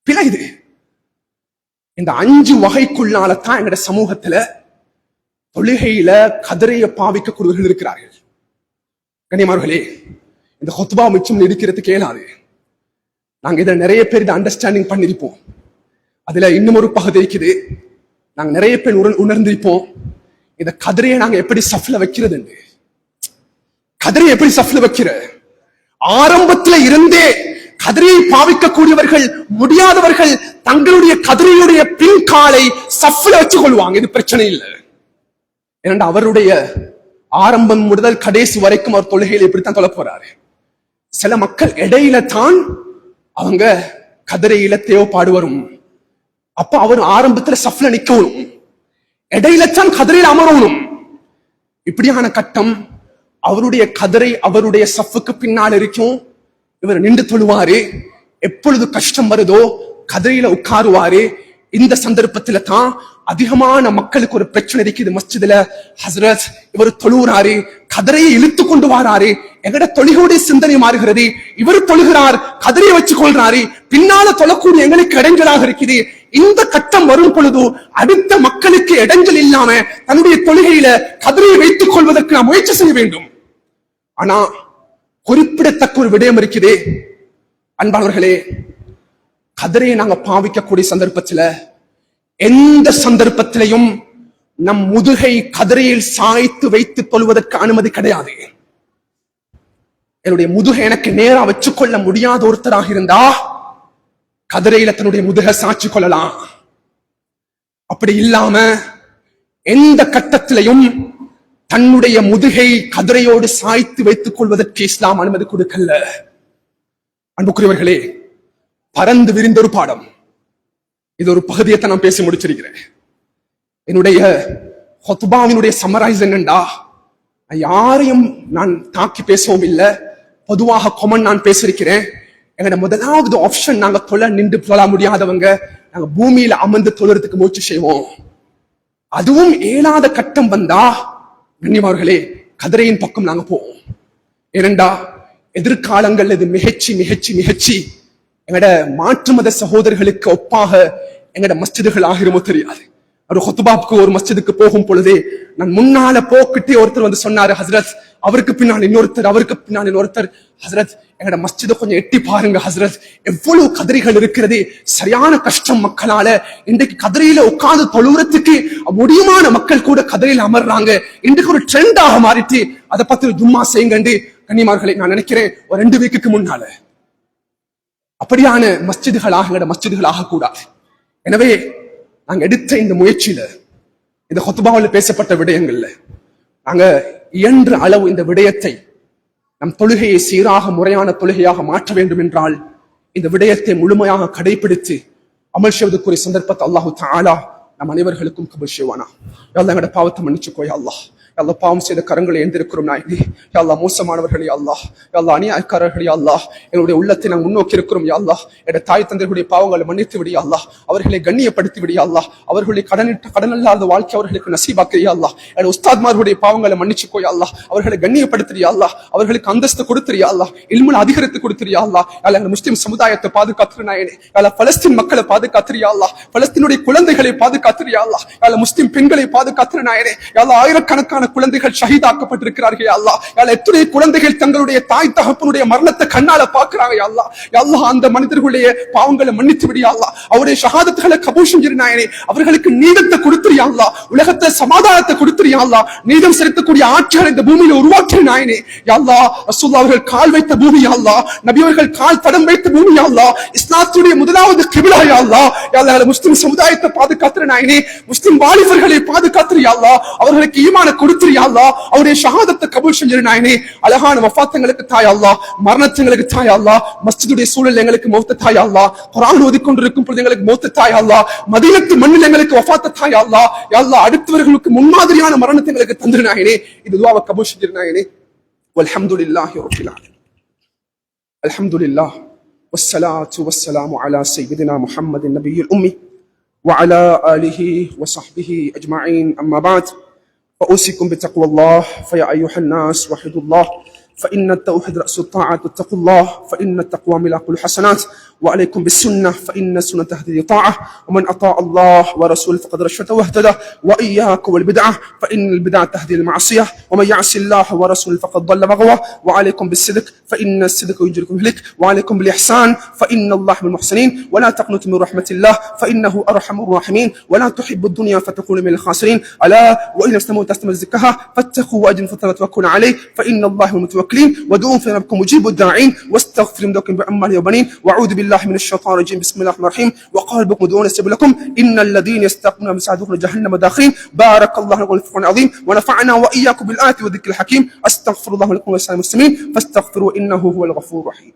பிழைது. இந்த 5 வகைக்குள்ளாலதான் எங்க சமூகத்துல தொழுகையில கதிரையை பாவிக்கக்கூடியவர்கள் இருக்கிறார்கள். கண்ணியமானவர்களே, இந்த ஹுத்பா மிச்சம் இருக்கிறதுக்கு ஏலாது. நாங்க இதை நிறைய பேர் இதை அண்டர்ஸ்டாண்டிங் பண்ணிருப்போம். அதுல இன்னும் ஒரு பகுதி இருக்குது, நாங்க நிறைய பேர் உணர்ந்திருப்போம். இந்த கதிரையை நாங்க எப்படி சஃப்ல வைக்கிறது, கதிரையை எப்படி சஃப்ல வைக்கிற. ஆரம்பத்துல இருந்தே கதிரையை பாவிக்கக்கூடியவர்கள் முடியாதவர்கள் தங்களுடைய கதிரையுடைய பின் காலை சஃப்ல வச்சு கொள்வாங்க. இது பிரச்சனை இல்லை. ஏன்னா அவருடைய ஆரம்பம் முதல் கடைசி வரைக்கும் அவர் தொழுகையில் இப்படித்தான் தொழ போறாரு. சில மக்கள் இடையில தான் அவங்க கதிரையில தேவைப்பாடு வரும். அப்ப அவர் ஆரம்பத்துல சஃப்ல நிக்கணும், இடையில தான் கதிரையில் அமரணும். இப்படியான கட்டம் அவருடைய கதிரை அவருடைய சஃப்புக்கு பின்னால் இருக்கும். இவர் நின்று தொழுவாரு. எப்பொழுது கஷ்டம் வருதோ கதிரையில உட்காருவாரு. இந்த சந்தர்ப்பத்துல தான் அதிகமான மக்களுக்கு ஒரு பிரச்சனை இருக்குது மஸ்ஜிதுல. ஹஸ்ரத் இவர் தொழுகிறாரு, கதிரையை இழுத்து கொண்டு வாராரு. எங்கட தொழுகையுடைய சிந்தனை மாறுகிறது. இவர் தொழுகிறார், கதிரையை வச்சு கொள்றாரு, பின்னால தொழக்கூடிய எங்களுக்கு இடைஞ்சலாக இருக்குது. இந்த கட்டம் வரும் பொழுது அடுத்த மக்களுக்கு இடைஞ்சல் இல்லாம தன்னுடைய தொழுகையில கதிரையை வைத்துக் கொள்வதற்கு நாம் முயற்சி செய்ய வேண்டும். ஆனா குறிப்பிடத்தக்க ஒரு விடயம் இருக்குது அன்பானவர்களே. கதிரையை நாங்க பாவிக்கக்கூடிய சந்தர்ப்பத்துல எந்த சந்தர்ப்பத்திலையும் நம் முதுகை கதிரையில் சாய்த்து வைத்து கொள்வதற்கு அனுமதி கிடையாது. என்னுடைய முதுகை எனக்கு நேரா வச்சுக் கொள்ள முடியாத ஒருத்தராக இருந்தா கதிரையில தன்னுடைய முதுகை சாட்சி கொள்ளலாம். அப்படி இல்லாம எந்த கட்டத்திலையும் தன்னுடைய முதுகை கதிரையோடு சாய்த்து வைத்துக் கொள்வதற்கு இஸ்லாம் அனுமதி கொடுக்கல. அன்புக்குரியவர்களே, பரந்து விரிந்த ஒரு பாடம். இது ஒரு பகுதியை நான் பேசி முடிச்சிருக்கிறேன். என்னுடைய ஹுத்பாவினுடைய சம்மரைஸ் என்னண்டா, யாரையும் நான் தாக்கி பேசவும் இல்லை, பொதுவாக கொமன் நான் பேசியிருக்கிறேன். எங்களோட முதலாவது ஆப்ஷன், நாங்க தொலை நின்று தொழ முடியாதவங்க நாங்க பூமியில அமர்ந்து தொழுறதுக்கு முயற்சி செய்வோம். அதுவும் ஏழாத கட்டம் வந்தா கண்ணியமானவர்களே கதிரையின் பக்கம் நாங்க போவோம். ஏனெண்டா எதிர்காலங்கள் இது மிகச்சி மிகச்சி மிகச்சி எங்கட மாற்று மத சகோதரர்களுக்கு ஒப்பாக எங்கட மஸ்ஜிதுகள் ஆகிருமோ தெரியாது. ஒரு ஹுத்பாவுக்கு ஒரு மஸ்ஜிதுக்கு போகும் பொழுதே நான் முன்னால போக்கிட்டே ஒருத்தர் வந்து சொன்னாரு, ஹஸ்ரத் அவருக்கு பின்னால் இன்னொருத்தர், அவருக்கு பின்னால் இன்னொருத்தர், ஹஸ்ரத் எங்கட மஸ்ஜிதை கொஞ்சம் எட்டி பாருங்க ஹஸ்ரத், எவ்வளவு கதிரைகள் இருக்கிறது, சரியான கஷ்டம் மக்களால. இன்றைக்கு கதிரையில உட்கார்ந்து தொழுறதுக்கு முடியுமான மக்கள் கூட கதிரையில் அமர்றாங்க. இன்றைக்கு ஒரு ட்ரெண்டாக மாறிட்டு அதை பத்தி ஜும்மா செய்யுங்கண்டு கண்ணியமார்களை நான் நினைக்கிறேன் ஒரு 2 வீக்குக்கு முன்னால. அப்படியான மஸ்ஜிதுகளாக எங்கட மஸ்ஜிதுகள் ஆகக்கூடாது. எனவே நாங்க எடுத்த இந்த முயற்சியில, இந்த ஹுத்பாவில் பேசப்பட்ட விடயங்கள்ல நாங்க இயன்ற அளவு இந்த விடயத்தை நம் தொழுகையை சீராக முறையான தொழுகையாக மாற்ற வேண்டும் என்றால் இந்த விடயத்தை முழுமையாக கடைபிடித்து அமல் செய்வதற்குரிய சந்தர்ப்பத்தை அல்லாஹு தஆலா நம் அனைவர்களுக்கும் கபூல் செய்வானா. யா அல்லாஹ் எங்கட பாவத்தை மன்னிச்சுக்கோ யா அல்லாஹ். யா அல்லாஹ் பாவம் செய்த கரங்களை எழுந்திருக்கிறோம் நாயகி. யா அல்லாஹ் மோசமானவர்களே யா அல்லாஹ், யா அல்லாஹ் அநியாயக்காரர்களே யா அல்லாஹ், எங்களுடைய உள்ளத்தை நாங்கள் முன்னோக்கி இருக்கிறோம் யா அல்லாஹ். எட தாய் தந்தைகளுடைய பாவங்களை மன்னித்து விடு யா அல்லாஹ், அவர்களை கண்ணியப்படுத்தி விடு யா அல்லாஹ், அவர்களுடைய கடனல்லாத வாழ்க்கை அவர்களுக்கு நசீபாக்கு யா அல்லாஹ். எட உஸ்தாத்மார்களுடைய பாவங்களை மன்னிச்சுக்கோ யா அல்லாஹ், அவர்களை கண்ணியப்படுத்து யா அல்லாஹ், அவர்களுக்கு அந்தஸ்து கொடுத்து யா அல்லாஹ், இல்முல அதிகரித்து கொடுத்து யா அல்லாஹ். யா அல்லாஹ் முஸ்லிம் சமுதாயத்தை பாதுகாத்து நாயனே, யா அல்லாஹ் பலஸ்தீன் மக்களை பாதுகாத்து யா அல்லாஹ், பலஸ்தீனுடைய குழந்தைகளை பாதுகாத்து யா அல்லாஹ், யா அல்லாஹ் முஸ்லிம் பெண்களை பாதுகாத்து நாயனே, யா அல்லாஹ் ஆயிரக்கணக்கான குழந்தைகள் ஷஹீதாக்கப்பட்டிருக்கிறார்கள் யா அல்லாஹ். யா அல்லாஹ் எத்தனை குழந்தைகள் தங்களுடைய தாய் தகப்பனுடைய மரணத்தை கண்ணால பாக்குறாங்க யா அல்லாஹ். யா அல்லாஹ் அந்த மனிதர்களுடைய பாவங்களை மன்னித்து விடு யா அல்லாஹ், அவருடைய ஷஹாதத்துகளை கபூல் செஞ்சிரு நாயனே, அவர்களுக்கு நீதத்தை கொடுத்துரு யா அல்லாஹ், உலகத்தை சமாதானத்தை கொடுத்துரு யா அல்லாஹ், நீதம் செலுத்தக்கூடிய ஆட்சியாளர் இந்த பூமியில உருவாக்கிற நாயனே யா அல்லாஹ். ரசூலுல்லாஹ் அவர்கள் கால் வைத்த பூமி யா அல்லாஹ், நபி அவர்கள் கால் தடம் வைத்த பூமி யா அல்லாஹ், இஸ்லாத்துடைய முதலாவது கிபிலா யா அல்லாஹ். யா அல்லாஹ் முஸ்லிம் சமுதாயத்தை பாதுகாத்துற நாயனே, முஸ்லிம் வாலிபர்களை பாதுகாத்துரு யா அல்லாஹ், அவர்களுக்கு ஈமான கொடுத்துரு யா அல்லாஹ், அவருடைய ஷஹாதத்தை கபூல் செஞ்சிரு நாயனே. அழகான வஃபாத்துங்களுக்கு தாய் அல்லாஹ், மரணத்துங்களுக்கு தாய் அல்லாஹ், மஸ்ஜிதுடைய சூழல் எங்களுக்கு மௌத் தாய் அல்லாஹ், குர்ஆன் ஓதிக்கொண்டிருக்கும் பொழுது எங்களுக்கு மௌத் தாய் அல்லாஹ், மதீனத்து மண்ணில் எங்களுக்கு வஃபாத் தாய் அல்லாஹ். யா அல்லாஹ் அடுத்தவர்களுக்கு முன்மாதிரியான மரணத்தை எங்களுக்கு தந்திரு நாயனே. இது துஆவை கபூல் செஞ்சிரு நாயனே. வல்ஹம்துலில்லாஹி ரப்பில் ஆலமீன். அல்ஹம்துலில்லாஹ் வஸ்ஸலாத்து வஸ்ஸலாமு அலா சய்யிதினா முஹம்மதின் நபியில் உம்மி وعلى آله وصحبه أجمعين. أما بعد فأوصيكم بتقوى الله فيا أيها الناس وحدوا الله فإن التوحيد رأس الطاعة، اتقوا الله فإن التقوى ملاك الحسنات، وعليكم بالسنة فإن السنة تهدي طاعة، ومن أطاع الله ورسوله فقد رشد واهتدى، وإياكم والبدعة فإن البدعة تهدي المعصية، ومن يعص الله ورسوله فقد ضل وغوى، وعليكم بالصدق فإن الصدق ينجيكم إليك، وعليكم بالإحسان فإن الله من المحسنين، ولا تقنطوا من رحمة الله فإنه أرحم الراحمين، ولا تحبوا الدنيا فتكونوا من الخاسرين، ألا وإن استمعوا تستمزكها فاتقوا وأجروا فتوكلوا عليه فإن الله المتوكلين، ودعوا في ربكم مجيب الداعين، واستغفروا لكم بأموالهم وبنين، وأعوذ بالله بالله من الشيطان الرجيم بسم الله الرحمن الرحيم وقال ربكم ادعوني استجب لكم ان الذين يستكبرون عن عبادتي سيدخلون جهنم داخرين بارك الله لكم في القرآن العظيم ونفعنا واياكم بالآيات والذكر الحكيم استغفر الله لكم ولسائر المسلمين فاستغفروا انه هو الغفور الرحيم.